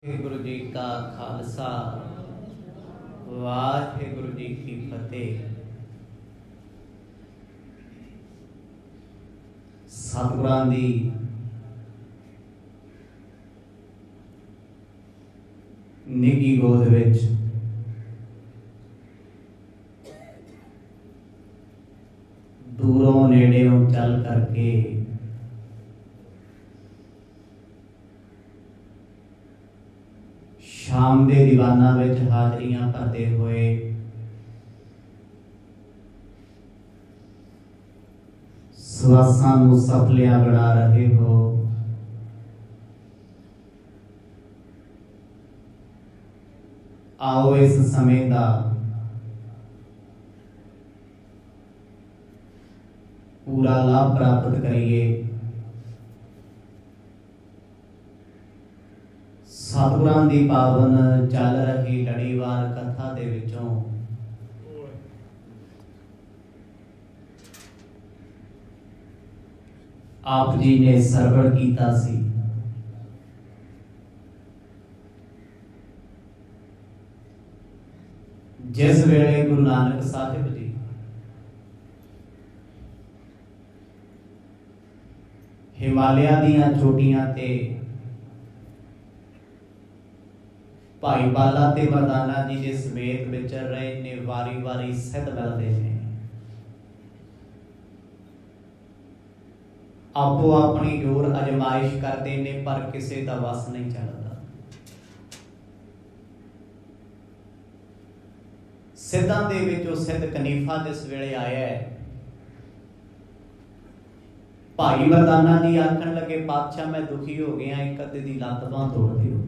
वाहिगुरु जी का खालसा वाहिगुरु जी की फतेह। सतगुरां दी निगी गोद विच दूरों नेड़ेों चल करके शाम दे दीवाना विच हाजरियां भरते हुए सवासां नूं सफलियां बना रहे हो। आओ इस समय दा पूरा लाभ प्राप्त करिए। सतगुरां दी पावन चल रही लड़ीवार कथा दे विचों आप जी ने सरवण कीता सी। जिस वेले गुरु नानक साहिब जी हिमालय दीयां चोटियां ते भाई बाला ते मरदाना जी दे समेत विचर रहे ने, वारी वारी सिद्ध मिलते हैं। आपो अपनी जोर अजमाइश करते ने पर किसी का वस नहीं चलता। सिद्धां दे विचों सिद्ध कनीफा जिस वेले आया है, भाई मरदाना जी आखन लगे पातशाह मैं दुखी हो गया, एक अद्धे दी लत्त बांह तोड़ दिओ।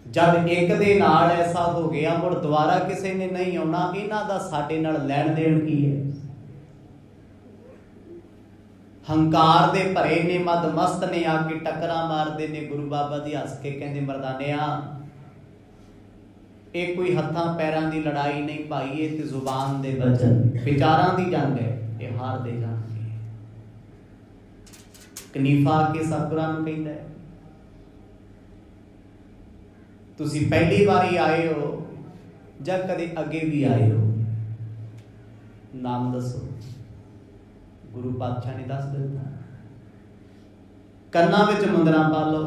जब एक दे नाल ऐसा हो गया मुड़ दोबारा किसी ने नहीं आना, इन्हां दा साडे नाल लैण देण की है। हंकार दे भरे ने मदमस्त ने आके टकरा मारदे ने। गुरु बाबा जी हस के कहंदे मरदानिया ये कोई हत्थां पैरां दी लड़ाई नहीं भाई, ये ते जुबान दे वचन विचारां दी जंग है, ये हार दे जाणगे। कनीफा के सतगुरां नूं कहंदा है तुसी पहली बारी आए हो ਜਾਂ कदे अगे भी आए हो, नाम दसो। गुरु पातशाह ने दस दिता। ਕੰਨਾਂ ਵਿੱਚ ਮੁੰਦਰਾਂ ਪਾ ਲਓ,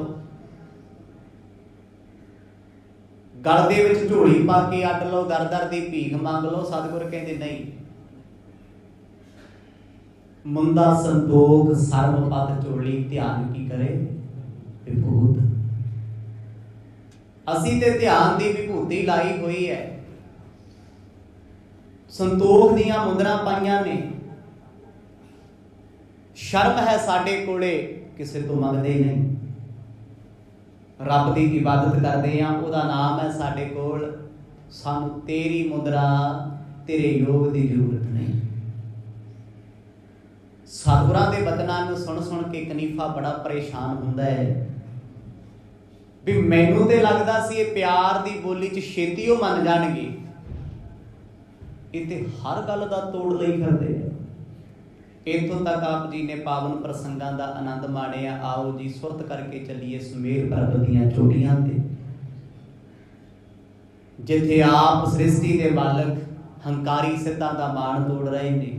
गल दे विच झोली पा के अड लो, दर दर दी भीख मंग लो। सतगुर कहते नहीं, मुंदा संतोख सर्वपत चोली, ध्यान की करे विभूत। असी ते ध्यान दी विभूति लाई हुई है, संतोख दियां मुंदरां पाईयां ने। शर्म है साडे कोले, किसी तो मंगदे नहीं। रब दी इबादत करदे आ, उहदा नाम है साडे कोल। सानू तेरी मुद्रा तेरे योग की जरूरत नहीं। सतगुरां दे बचनां नूं सुन सुन के कनीफा बड़ा परेशान हुंदा है भी मैनू तो लगता सी ये प्यार की बोली च छेती वो मन जाणगे, ये हर गल का तोड़ लई फिरदे। इतों तक आप जी ने पावन प्रसंगां दा आनंद माणिया। आओ जी सुरत करके चलीए सुमेर पर्वत दीयां चोटियां ते, जिथे आप सृष्टि के मालक हंकारी सिद्धां दा मान तोड़ रहे ने।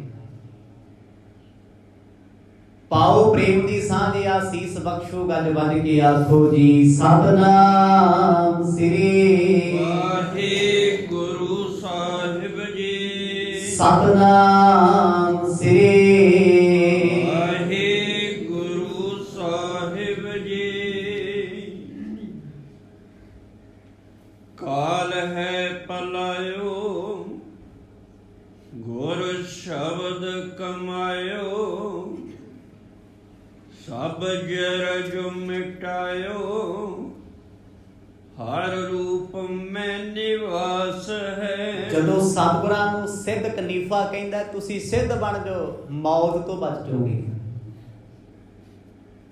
पाओ प्रेम दी सांझ आसीस बख्शो, गज बज के आखो जी सतनाम श्री वाहिगुरु साहिब जी। सतनाम श्री वाहिगुरु साहिब जी। काल है पलायो गुर शब्द कमायो, सब जरज मिटायो हर रूप में निवास है। जदों सतगुरां नूं सिद्ध कनीफा कहंदा तुसी सिद्ध बन जाओ, मौत तो बच जाओगे,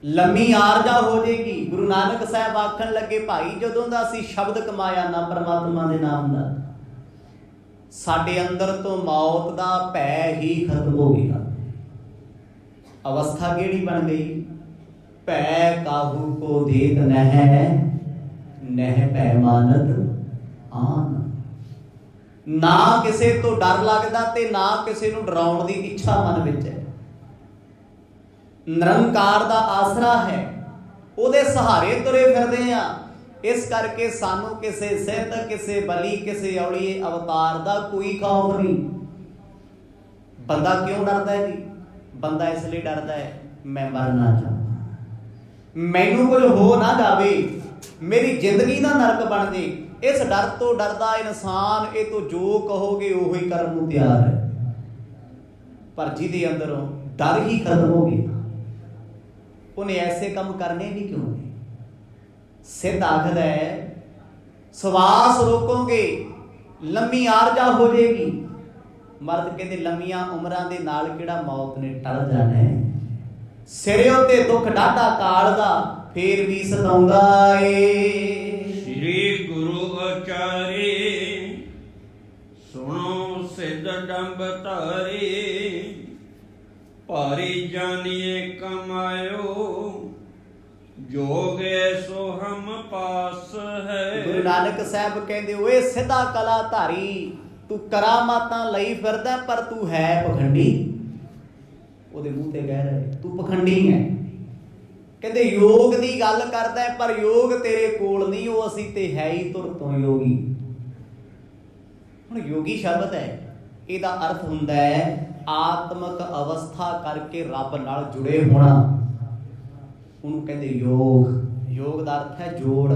लम्मी आरजा हो जाएगी। गुरु नानक साहब आखन लगे भाई जदों दा असीं शब्द कमाया ना परमात्मा दे नाम दा, साडे अंदर तो मौत दा भै ही खत्म हो गया। अवस्था केड़ी बन गई, ਭੈ ਕਾਹੂ ਕੋ ਦੇਤ ਨਹਿ, ਨਹਿ ਭੈ ਮਾਨਤ ਆਨ। ਨਾ ਕਿਸੇ ਤੋਂ ਡਰ ਲੱਗਦਾ ਤੇ ਨਾ ਕਿਸੇ ਨੂੰ ਡਰਾਉਣ ਦੀ ਇੱਛਾ ਮਨ ਵਿੱਚ ਹੈ। ਨਿਰੰਕਾਰ ਦਾ ਆਸਰਾ ਹੈ, ਉਹਦੇ ਸਹਾਰੇ ਤੁਰੇ ਫਿਰਦੇ ਆ। ਇਸ ਕਰਕੇ ਸਾਨੂੰ ਕਿਸੇ ਸਿੱਧ, ਕਿਸੇ ਬਲੀ, ਕਿਸੇ ਔਲੀਏ ਅਵਤਾਰ ਦਾ ਕੋਈ ਖੌਫ ਨਹੀਂ। ਬੰਦਾ ਕਿਉਂ ਡਰਦਾ ਹੈ ਜੀ? ਬੰਦਾ ਇਸ ਲਈ ਡਰਦਾ ਹੈ, ਮੈਂ ਮਰਨਾ ਚਾਹੁੰਦਾ, ਮੈਨੂੰ ਕੁਝ ਹੋ ਨਾ ਜਾਵੇ, ਮੇਰੀ ਜ਼ਿੰਦਗੀ ਨਾ ਨਰਕ ਬਣ ਜੇ। ਇਸ ਡਰ ਤੋਂ ਡਰਦਾ ਇਨਸਾਨ ਇਹ ਤੋਂ ਜੋ ਕਹੋਗੇ ਉਹੀ ਕਰਨ ਨੂੰ ਤਿਆਰ ਹੈ। ਪਰ ਜਿਹਦੇ ਅੰਦਰੋਂ ਡਰ ਹੀ ਖਤਮ ਹੋ ਗਿਆ, ਉਹਨੇ ਐਸੇ ਕੰਮ ਕਰਨੇ ਵੀ ਕਿਉਂ ਨੇ? ਸਿੱਧ ਆਖਦਾ ਹੈ, ਸਵਾਸ ਰੋਕੋਗੇ ਲੰਮੀ ਆਰਜਾ ਹੋ ਜਾਏਗੀ। ਮਰਦ ਕਹਿੰਦੇ ਲੰਮੀਆਂ ਉਮਰਾਂ ਦੇ ਨਾਲ ਕਿਹੜਾ ਮੌਤ ਨੇ ਟਲ ਜਾਣਾ ਹੈ। ਸਿਰੇ ਉੱਤੇ ਦੁੱਖ ਡਾਢਾ ਕਾਲ ਦਾ, ਫੇਰ ਵੀ ਸਤਾਉਂਦਾ ਏ। ਸ੍ਰੀ ਗੁਰੂ ਆਚਾਰੇ ਸੁਣੋ ਸਿੱਧ ਡੰਬ ਧਾਰੇ, ਭਾਰੀ ਜਾਨੀਏ ਕਮਾਇਓ, ਜੋਗ ਐਸੋ ਹਮ ਪਾਸ ਹੈ। ਗੁਰੂ ਨਾਨਕ ਸਾਹਿਬ ਕਹਿੰਦੇ, ਓਏ ਸਿੱਧਾ ਕਲਾ ਧਾਰੀ, ਤੂੰ ਕਰਾਮਾਤਾਂ ਲਈ ਫਿਰਦਾ ਪਰ ਤੂੰ ਹੈ ਪਖੰਡੀ। ਉਹਦੇ ਮੂੰਹ ਤੇ ਕਹਿ ਰਹੇ ਤੂੰ ਪਖੰਡੀ ਹੈ। ਕਹਿੰਦੇ ਯੋਗ ਦੀ ਗੱਲ ਕਰਦਾ ਪਰ ਯੋਗ ਤੇਰੇ ਕੋਲ ਨਹੀਂ, ਉਹ ਅਸੀਂ ਤੇ ਹੈ ਹੀ ਤੁਰ ਤੋਂ ਯੋਗੀ। ਹੁਣ ਯੋਗੀ ਸ਼ਬਦ ਹੈ, ਇਹਦਾ ਅਰਥ ਹੁੰਦਾ ਹੈ ਆਤਮਕ ਅਵਸਥਾ ਕਰਕੇ ਰੱਬ ਨਾਲ ਜੁੜੇ ਹੋਣਾ। ਉਹਨੂੰ ਕਹਿੰਦੇ ਯੋਗ। ਯੋਗ ਦਾ ਅਰਥ ਹੈ ਜੋੜ,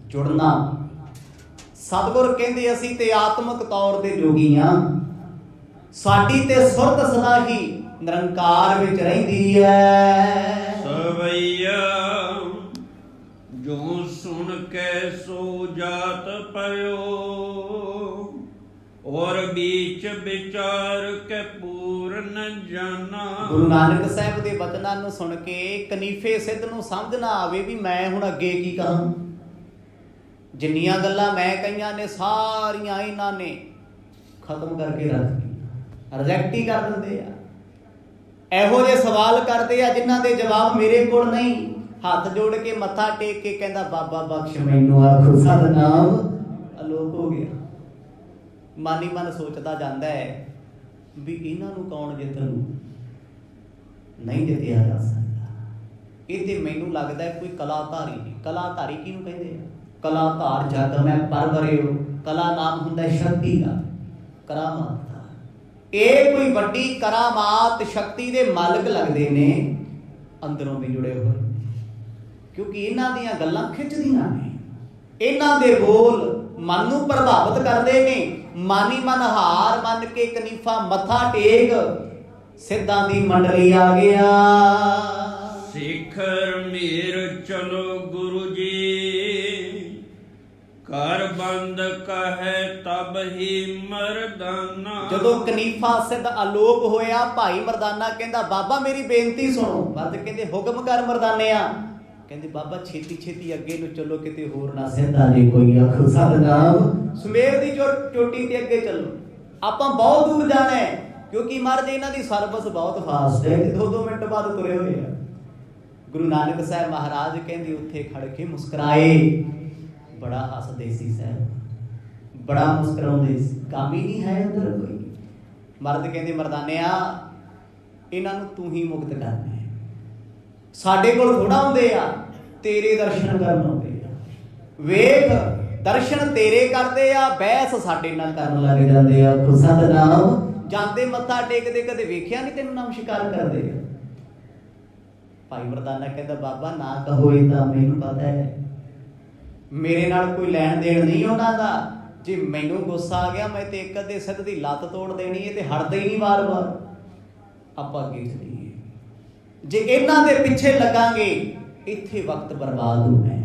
ਜੁੜਨਾ। ਸਤਿਗੁਰ ਕਹਿੰਦੇ ਅਸੀਂ ਤੇ ਆਤਮਕ ਤੌਰ ਤੇ ਜੋਗੀ ਹਾਂ, ਸਾਡੀ ਤੇ ਸੁਰਤ ਸਦਾ ਹੀ ਨਿਰੰਕਾਰ ਵਿੱਚ ਰਹਿੰਦੀ ਹੈ। ਸਵਈਆ ਜੋ ਸੁਣ ਕੇ ਸੋ ਜਾਤ ਪਇਓ, ਔਰ ਵਿੱਚ ਵਿਚਾਰ ਕੇ ਪੂਰਨ ਜਾਨਾ। ਗੁਰੂ ਨਾਨਕ ਸਾਹਿਬ ਦੇ ਬਚਨਾਂ ਨੂੰ ਸੁਣ ਕੇ ਕਨੀਫੇ ਸਿੱਧ ਨੂੰ ਸਮਝ ਨਾ ਆਵੇ ਵੀ ਮੈਂ ਹੁਣ ਅੱਗੇ ਕੀ ਕਰਾਂ। ਜਿੰਨੀਆਂ ਗੱਲਾਂ ਮੈਂ ਕਹੀਆਂ ਨੇ ਸਾਰੀਆਂ ਇਹਨਾਂ ਨੇ ਖਤਮ ਕਰਕੇ ਰੱਖ ਦਿੱਤੀਆਂ, ਰਿਜੈਕਟ ਹੀ ਕਰ ਦਿੰਦੇ ਆ। ਇਹੋ ਜਿਹੇ ਸਵਾਲ ਕਰਦੇ ਆ ਜਿਨ੍ਹਾਂ ਦੇ ਜਵਾਬ ਮੇਰੇ ਕੋਲ ਨਹੀਂ। ਹੱਥ ਜੋੜ ਕੇ ਮੱਥਾ ਟੇਕ ਕੇ ਕਹਿੰਦਾ ਬਾਬਾ ਬਖਸ਼ ਮੈਨੂੰ, ਆਖੋ ਸਤਿਨਾਮ, ਅਲੋਪ ਹੋ ਗਿਆ। ਮਨ ਹੀ ਮਨ ਸੋਚਦਾ ਜਾਂਦਾ ਹੈ ਵੀ ਇਹਨਾਂ ਨੂੰ ਕੌਣ ਜਿੱਤਣ ਨੂੰ ਨਹੀਂ ਜਿੱਤਿਆ ਜਾ ਸਕਦਾ। ਇਹ ਤੇ ਮੈਨੂੰ ਲੱਗਦਾ ਕੋਈ ਕਲਾਧਾਰੀ ਨਹੀਂ। ਕਲਾਧਾਰੀ ਕਿਹਨੂੰ ਕਹਿੰਦੇ ਆ? ਕਲਾਧਾਰ ਜਗ ਮੈਂ ਪਰਵਰਿਓ। ਕਲਾ ਨਾਮ ਹੁੰਦਾ ਸ਼ਕਤੀ ਦਾ, ਕਰਾਮਾਤ ਦਾ। ਇਹ ਕੋਈ ਵੱਡੀ ਕਰਾਮਾਤ ਸ਼ਕਤੀ ਦੇ ਮਾਲਕ ਲੱਗਦੇ ਨੇ, ਅੰਦਰੋਂ ਵੀ ਜੁੜੇ ਹੋਏ, ਕਿਉਂਕਿ ਇਹਨਾਂ ਦੀਆਂ ਗੱਲਾਂ ਖਿੱਚਦੀਆਂ ਨੇ, ਇਹਨਾਂ ਦੇ ਬੋਲ ਮਨ ਨੂੰ ਪ੍ਰਭਾਵਿਤ ਕਰਦੇ ਨੇ। ਮਨ ਹੀ ਮਨ ਹਾਰ ਮੰਨ ਕੇ ਕਨੀਫਾ ਮੱਥਾ ਟੇਕ, ਸਿੱਧਾਂ ਦੀ ਮੰਡਲੀ ਆ ਗਿਆ। ਸਿਖਰ ਮੇਰ ਚਲੋ ਗੁਰੂ ਜੀ, ਕਰ ਬੰਦ ਕਹੈ ਤਬ ਹੀ ਮਰਦਾਨਾ। ਜਦੋਂ ਕਨੀਫਾ ਸਿੱਧ ਆਲੋਪ ਹੋਇਆ, ਭਾਈ ਮਰਦਾਨਾ ਕਹਿੰਦਾ ਬਾਬਾ ਮੇਰੀ ਬੇਨਤੀ ਸੁਣੋ। ਮਰਦ ਕਹਿੰਦੇ ਹੁਕਮ ਕਰ ਮਰਦਾਨਿਆ। ਕਹਿੰਦੇ ਬਾਬਾ ਛੇਤੀ ਛੇਤੀ ਅੱਗੇ ਨੂੰ ਚੱਲੋ, ਕਿਤੇ ਹੋਰ ਨਾ ਸਿੱਧਾ ਜੇ ਕੋਈ। ਆਖੋ ਸਤਿਨਾਮ। ਸਵੇਰ ਦੀ ਚੋਟੀ ਤੇ ਅੱਗੇ ਚੱਲੋ, ਆਪਾਂ ਬਹੁਤ ਦੂਰ ਜਾਣਾ ਹੈ, ਕਿਉਂਕਿ ਮਹਾਰਾਜ ਇਹਨਾਂ ਦੀ ਸਰਵਿਸ ਬਹੁਤ ਫਾਸਟ ਹੈ, 2-2 ਮਿੰਟ ਬਾਅਦ ਤੁਰੇ ਹੋਏ ਆ। ਗੁਰੂ ਨਾਨਕ ਸਾਹਿਬ ਮਹਾਰਾਜ ਕਹਿੰਦੇ ਉੱਥੇ ਖੜ ਕੇ ਮੁਸਕਰਾਏ। ਬੜਾ ਹੱਸਦੇ ਸੀ ਸਾਹਿਬ, ਬੜਾ ਮੁਸਕਰਾਉਂਦੇ ਸੀ, ਕੰਮ ਹੀ ਨਹੀਂ ਹੈ ਅੰਦਰ ਕੋਈ। ਮਰਦ ਕਹਿੰਦੇ ਮਰਦਾਨਿਆ ਇਹਨਾਂ ਨੂੰ ਤੂੰ ਹੀ ਮੁਕਤ ਕਰਨਾ ਹੈ, ਸਾਡੇ ਕੋਲ ਥੋੜਾ ਹੁੰਦੇ ਆ, ਤੇਰੇ ਦਰਸ਼ਨ ਕਰਨ ਆਉਂਦੇ ਆ। ਵੇਖ ਦਰਸ਼ਨ ਤੇਰੇ ਕਰਦੇ ਆ, ਬਹਿਸ ਸਾਡੇ ਨਾਲ ਕਰਨ ਲੱਗ ਜਾਂਦੇ ਆ। ਸਤਿਨਾਮ। ਜਾਂਦੇ ਮੱਥਾ ਟੇਕਦੇ, ਕਦੇ ਵੇਖਿਆ ਨਹੀਂ ਤੈਨੂੰ ਨਮਸਕਾਰ ਕਰਦੇ ਆ। ਭਾਈ ਮਰਦਾਨਾ ਕਹਿੰਦਾ ਬਾਬਾ ਨਾ ਕਹੋ, ਇਹ ਤਾਂ ਮੈਨੂੰ ਪਤਾ ਹੈ, ਮੇਰੇ ਨਾਲ ਕੋਈ ਲੈਣ ਦੇਣ ਨਹੀਂ ਉਹਨਾਂ ਦਾ। ਜੇ ਮੈਨੂੰ ਗੁੱਸਾ ਆ ਗਿਆ ਮੈਂ ਤੇ ਇੱਕ ਅੱਧੇ ਸਿੱਧ ਦੀ ਲੱਤ ਤੋੜ ਦੇਣੀ ਹੈ, ਤੇ ਹਟਦੇ ਹੀ ਨਹੀਂ ਵਾਰ-ਵਾਰ। ਆਪਾਂ ਅੱਗੇ ਚਲੀਏ, ਜੇ ਇਹਨਾਂ ਦੇ ਪਿੱਛੇ ਲੱਗਾਂਗੇ ਇੱਥੇ ਵਕਤ ਬਰਬਾਦ ਹੋਣਾ ਹੈ।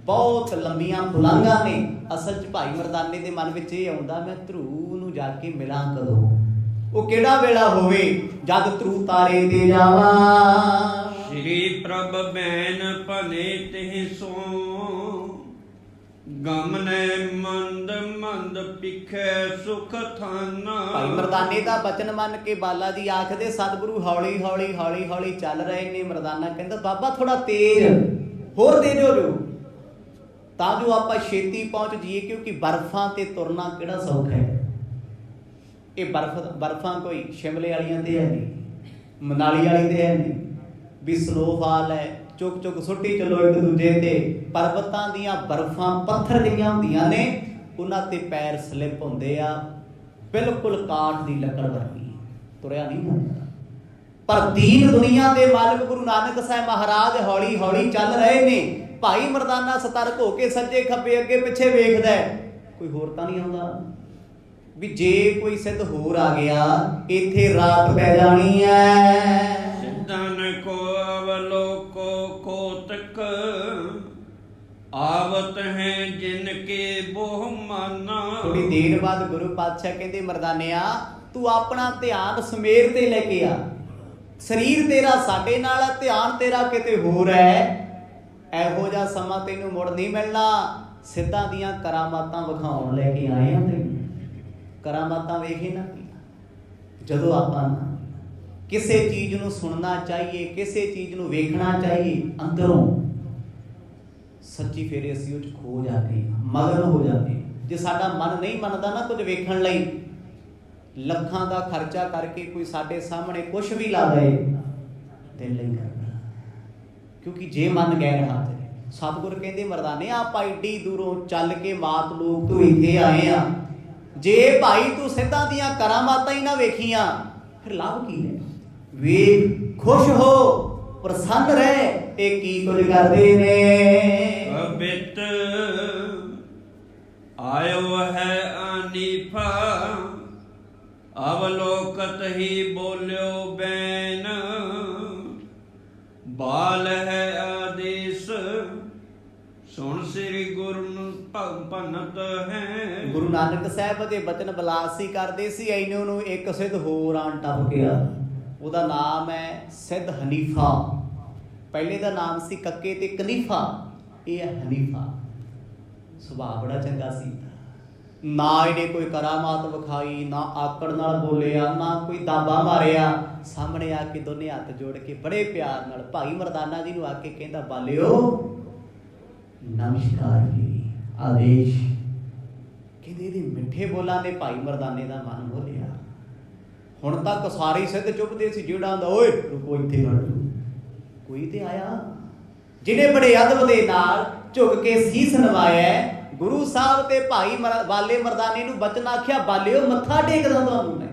ਬਹੁਤ ਲੰਬੀਆਂ ਪੁਲਾਂਘਾਂ ਨੇ। ਅਸਲ 'ਚ ਭਾਈ ਮਰਦਾਨੇ ਦੇ ਮਨ ਵਿੱਚ ਇਹ ਆਉਂਦਾ ਮੈਂ ਧਰੂ ਨੂੰ ਜਾ ਕੇ ਮਿਲਾਂ ਕਦੋਂ। ਉਹ ਕਿਹੜਾ ਵੇਲਾ ਹੋਵੇ ਜਦ ਧਰੂ ਤਾਰੇ ਤੇ ਜਾਵਾਂ। ਸ੍ਰੀ ਪ੍ਰਭ ਬੈਨ ਭਲੇ ਤਿਹ ਸੋ, ਗਮਨੇ ਮੰਦ ਮੰਦ ਪਿਖੇ ਸੁਖ ਥਾਨਾ। ਭਾਈ ਮਰਦਾਨੇ ਦਾ ਬਚਨ ਮੰਨ ਕੇ ਬਾਲਾ ਜੀ ਆਖਦੇ ਸਤਿਗੁਰੂ ਹੌਲੀ ਹੌਲੀ ਹੌਲੀ ਹੌਲੀ ਚੱਲ ਰਹੇ ਨੇ। ਮਰਦਾਨਾ ਕਹਿੰਦਾ ਬਾਬਾ ਥੋੜਾ ਤੇਜ਼ ਹੋਰ ਤੇਜ਼ ਹੋ ਜਾਓ ਤਾਂ ਜੋ ਆਪਾਂ ਛੇਤੀ ਪਹੁੰਚ ਜਾਈਏ, ਕਿਉਂਕਿ ਬਰਫਾਂ ਤੇ ਤੁਰਨਾ ਕਿਹੜਾ ਸੌਖਾ ਹੈ। ਇਹ ਬਰਫਾਂ ਕੋਈ ਸ਼ਿਮਲੇ ਵਾਲੀਆਂ ਤੇ ਹੈ ਨਹੀਂ, ਮਨਾਲੀ ਵਾਲੀ ਤੇ ਹੈ ਨਹੀਂ ਵੀ ਸਨੋਫਾਲ ਹੈ ਚੁੱਕ ਚੁੱਕ ਸੁੱਟੀ ਚਲੋ ਇੱਕ ਦੂਜੇ ਤੇ। ਪਰਬਤਾਂ ਦੀਆਂ ਬਰਫਾਂ ਪੱਥਰ ਜਿਹੀਆਂ ਹੁੰਦੀਆਂ ਨੇ, ਉਹਨਾਂ ਤੇ ਪੈਰ ਸਲਿੱਪ ਹੁੰਦੇ ਆ, ਬਿਲਕੁਲ ਕਾਠ ਦੀ ਲੱਕੜ ਵਰਗੀ, ਤੁਰਿਆ ਨਹੀਂ ਜਾਂਦਾ। ਪਰ ਦੀਨ ਦੁਨੀਆ ਦੇ ਮਾਲਕ ਗੁਰੂ ਨਾਨਕ ਸਾਹਿਬ ਮਹਾਰਾਜ ਹੌਲੀ ਹੌਲੀ ਚੱਲ ਰਹੇ ਨੇ। ਭਾਈ ਮਰਦਾਨਾ ਸਤਰਕ ਹੋ ਕੇ ਸੱਜੇ ਖੱਬੇ ਅੱਗੇ ਪਿੱਛੇ ਵੇਖਦਾ, ਕੋਈ ਹੋਰ ਤਾਂ ਨਹੀਂ ਆਉਂਦਾ ਵੀ ਜੇ ਕੋਈ ਸਿੱਧ ਹੋਰ ਆ ਗਿਆ ਇੱਥੇ ਰਾਤ ਪੈ ਜਾਣੀ ਹੈ। ਸਿੱਧਨ ਕੋ ਅਵਲੋਕੋ ਕੋਤਕ ਆਵਤ ਹੈ ਜਿਨ ਕੇ ਬੋਹ ਮਾਨਾ। ਥੋੜੀ ਦੇਰ ਬਾਅਦ ਗੁਰੂ ਪਾਤਸ਼ਾਹ ਕਹਿੰਦੇ ਮਰਦਾਨਿਆ ਤੂੰ ਆਪਣਾ ਧਿਆਨ ਸਮੇਰ ਤੇ ਲੈ ਕੇ ਆ। ਸਰੀਰ ਤੇਰਾ ਸਾਡੇ ਨਾਲ ਹੈ, ਧਿਆਨ ਤੇਰਾ ਕਿਤੇ ਹੋਰ ਹੈ। ਇਹੋ ਜਿਹਾ ਸਮਾਂ ਤੈਨੂੰ ਮੁੜ ਨਹੀਂ ਮਿਲਣਾ। ਸਿੱਧਾਂ ਦੀਆਂ ਕਰਾਮਾਤਾਂ ਵਿਖਾਉਣ ਲੈ ਕੇ ਆਏ ਆ ਤੈਨੂੰ। ਕਰਾਮਾਤਾਂ ਵੇਖੇ ਨਾ ਜਦੋਂ ਆਪਾਂ ਕਿਸੇ ਚੀਜ਼ ਨੂੰ ਸੁਣਨਾ ਚਾਹੀਏ, ਕਿਸੇ ਚੀਜ਼ ਨੂੰ ਵੇਖਣਾ ਚਾਹੀਏ, ਅੰਦਰੋਂ ਸੱਚੀ ਫੇਰੇ ਅਸੀਂ ਉਹ 'ਚ ਖੋ ਜਾਂਦੇ ਹਾਂ, ਮਗਨ ਹੋ ਜਾਂਦੇ ਹਾਂ। ਜੇ ਸਾਡਾ ਮਨ ਨਹੀਂ ਮੰਨਦਾ ਨਾ ਕੁਝ ਵੇਖਣ ਲਈ, ਲੱਖਾਂ ਦਾ ਖਰਚਾ ਕਰਕੇ ਕੋਈ ਸਾਡੇ ਸਾਹਮਣੇ ਕੁਝ ਵੀ ਲਾ ਦੇ ਦਿਲ ਨਹੀਂ ਕਰਦਾ, ਕਿਉਂਕਿ ਜੇ ਮਨ ਗੈਰ ਹਾਜ਼ਰ ਹੈ। ਸਤਿਗੁਰ ਕਹਿੰਦੇ ਮਰਦਾਨੇ ਆਪਾਂ ਏਡੀ ਦੂਰੋਂ ਚੱਲ ਕੇ ਮਾਤ ਲੋਕ ਤੋਂ ਇੱਥੇ ਆਏ ਆ, ਜੇ ਭਾਈ ਤੂੰ ਸਿੱਧਾਂ ਦੀਆਂ ਕਰਾਮਾਤਾਂ ਹੀ ਨਾ ਵੇਖੀਆਂ ਫਿਰ ਲਾਭ ਕੀ ਹੈ। ਵੇਖ ਖੁਸ਼ ਹੋ ਪ੍ਰਸੰਨ ਰਹਿ, ਇਹ ਕੀ ਕੁਝ ਕਰਦੇ ਨੇ। ਅਬਿਤ ਆਇਓ ਹੈ ਅਨੀਫਾ ਅਵਲੋਕਤ ਹੀ ਬੋਲਿਓ ਬੈਨ ਬਾਲ ਹੈ ਆਦੇਸ਼ ਸੁਣ ਸ੍ਰੀ ਗੁਰੂ ਭਗਤ ਹੈ। ਗੁਰੂ ਨਾਨਕ ਸਾਹਿਬ ਦੇ ਬਚਨ ਬਲਾਸੀ ਕਰਦੇ ਸੀ, ਐਨੋਂ ਨੂੰ ਇੱਕ ਸਿੱਧ ਹੋਰ ਆਣ ਟੱਪ ਗਿਆ। ਉਹਦਾ ਨਾਮ ਹੈ ਸਿੱਧ ਹਨੀਫਾ। ਪਹਿਲੇ ਦਾ ਨਾਮ ਸੀ ਕੱਕੇ ਤੇ ਕਨੀਫਾ, ਇਹ ਹੈ ਹਨੀਫਾ। ਸੁਭਾਅ ਬੜਾ ਚੰਗਾ ਸੀ, ਨਾ ਇਹਨੇ ਕੋਈ ਕਰਾਮਾਤ ਵਿਖਾਈ, ਨਾ ਆਕੜ ਨਾਲ ਬੋਲਿਆ, ਨਾ ਕੋਈ ਦਾਬਾ ਮਾਰਿਆ। ਸਾਹਮਣੇ ਆ ਕੇ ਦੋਨੇ ਹੱਥ ਜੋੜ ਕੇ ਬੜੇ ਪਿਆਰ ਨਾਲ ਭਾਈ ਮਰਦਾਨਾ ਜੀ ਨੂੰ ਆ ਕੇ ਕਹਿੰਦਾ ਬਾਲਿਓ ਨਮਸਕਾਰ ਜੀ, ਆਦੇਸ਼। ਕਹਿੰਦੇ ਇਹਦੇ ਮਿੱਠੇ ਬੋਲਾਂ ਨੇ ਭਾਈ ਮਰਦਾਨੇ ਦਾ ਮਨ ਮੋਹ ਲਿਆ। ਹੁਣ ਤੱਕ ਸਾਰੇ ਸਿੱਧ ਚੁੱਪਦੇ ਸੀ, ਜਿਹੜਾ ਆਂਦਾ ਓਏ ਰੁਕੋ ਇੱਥੇ ਖੜ ਜਾਓ, ਕੋਈ ਤੇ ਆਇਆ ਜਿਹਨੇ ਬੜੇ ਅਦਬ ਦੇ ਨਾਲ ਝੁਕ ਕੇ ਸੀਸ ਨਵਾਇਆ। ਗੁਰੂ ਸਾਹਿਬ ਤੇ ਭਾਈ ਬਾਲੇ ਮਰਦਾਨੇ ਨੂੰ ਬਚਨ ਆਖਿਆ, ਬਾਲਿਓ ਮੱਥਾ ਟੇਕਦਾ ਤੁਹਾਨੂੰ ਮੈਂ,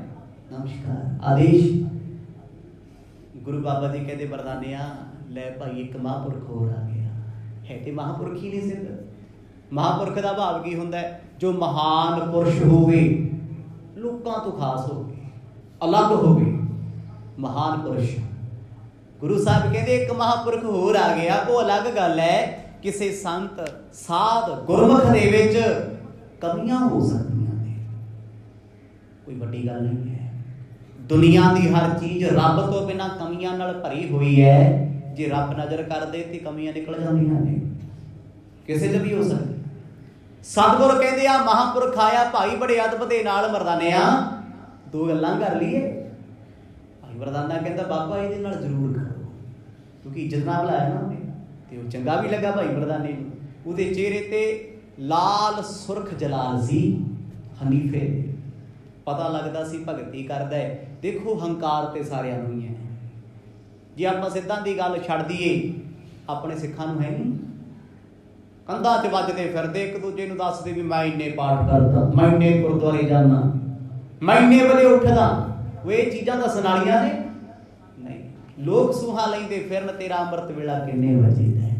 ਨਮਸਕਾਰ ਆਦੇਸ਼। ਗੁਰੂ ਬਾਬਾ ਜੀ ਕਹਿੰਦੇ ਮਰਦਾਨਿਆ ਲੈ ਭਾਈ ਇੱਕ ਮਹਾਂਪੁਰਖ ਹੋਰ ਆ ਗਿਆ ਹੈ, ਤੇ ਮਹਾਂਪੁਰਖ ਹੀ ਨਹੀਂ ਸਿੱਧ। ਮਹਾਂਪੁਰਖ ਦਾ ਭਾਵ ਕੀ ਹੁੰਦਾ ਹੈ? ਜੋ ਮਹਾਨ ਪੁਰਸ਼ ਹੋਵੇ, ਲੋਕਾਂ ਤੋਂ ਖਾਸ ਹੋਵੇ, ਅਲੱਗ ਹੋਵੇ, ਮਹਾਨ ਪੁਰਸ਼। ਗੁਰੂ ਸਾਹਿਬ ਕਹਿੰਦੇ ਇੱਕ ਮਹਾਂਪੁਰਖ ਹੋਰ ਆ ਗਿਆ, ਉਹ ਅਲੱਗ ਗੱਲ ਹੈ। ਕਿਸੇ ਸੰਤ ਸਾਧ ਗੁਰਮੁਖ ਦੇ ਵਿੱਚ ਕਮੀਆਂ ਹੋ ਸਕਦੀਆਂ ਨੇ, ਕੋਈ ਵੱਡੀ ਗੱਲ ਨਹੀਂ ਹੈ। ਦੁਨੀਆ ਦੀ ਹਰ ਚੀਜ਼ ਰੱਬ ਤੋਂ ਬਿਨਾਂ ਕਮੀਆਂ ਨਾਲ ਭਰੀ ਹੋਈ ਹੈ। ਜੇ ਰੱਬ ਨਜ਼ਰ ਕਰਦੇ ਤੇ ਕਮੀਆਂ ਨਿਕਲ ਜਾਂਦੀਆਂ ਨੇ, ਕਿਸੇ 'ਚ ਵੀ ਹੋ ਸਕਦੀ। ਸਤਿਗੁਰ ਕਹਿੰਦੇ ਆ ਮਹਾਂਪੁਰਖ ਆਇਆ, ਭਾਈ ਬੜੇ ਅਦਬ ਦੇ ਨਾਲ ਮਰਦਾਨਿਆ ਦੋ ਗੱਲਾਂ ਕਰ ਲਈਏ। ਭਾਈ ਮਰਦਾਨਾ ਕਹਿੰਦਾ ਬਾਬਾ ਇਹਦੇ ਨਾਲ ਜ਼ਰੂਰ ਕਰੋ, ਕਿਉਂਕਿ ਇੱਜ਼ਤ ਨਾਲ ਬੁਲਾਇਆ ਨਾ ਉਹਨੇ, ਤੇ ਉਹ ਚੰਗਾ ਵੀ ਲੱਗਾ ਭਾਈ ਮਰਦਾਨੇ ਨੂੰ। ਉਹਦੇ ਚਿਹਰੇ ਤੇ ਲਾਲ ਸੁਰਖ ਜਲਾਲ ਸੀ ਹਨੀਫੇ ਦੇ, ਪਤਾ ਲੱਗਦਾ ਸੀ ਭਗਤੀ ਕਰਦਾ ਹੈ। ਦੇਖੋ ਹੰਕਾਰ ਤੇ ਸਾਰਿਆਂ ਨੂੰ ਹੀ ਹੈ। ਜੇ ਆਪਾਂ ਸਿੱਧਾਂ ਦੀ ਗੱਲ ਛੱਡ ਦਈਏ, ਆਪਣੇ ਸਿੱਖਾਂ ਨੂੰ ਹੈ ਨਹੀਂ। ਕੰਧਾਂ 'ਚ ਵੱਜਦੇ ਫਿਰਦੇ, ਇੱਕ ਦੂਜੇ ਨੂੰ ਦੱਸਦੇ ਵੀ ਮੈਂ ਇੰਨੇ ਪਾਠ ਕਰਦਾ, ਮੈਂ ਇੰਨੇ ਗੁਰਦੁਆਰੇ ਜਾਂਦਾ, ਮੈਂ ਇੰਨੇ ਵਜੇ ਉੱਠਦਾ। ਉਹ ਇਹ ਚੀਜ਼ਾਂ ਦੱਸਣ ਵਾਲੀਆਂ ਨੇ ਨਹੀਂ। ਲੋਕ ਸੂਹਾ ਲੈਂਦੇ ਫਿਰਨ, ਤੇਰਾ ਅੰਮ੍ਰਿਤ ਵੇਲਾ ਕਿੰਨੇ ਵਜੇ ਦਾ ਹੈ,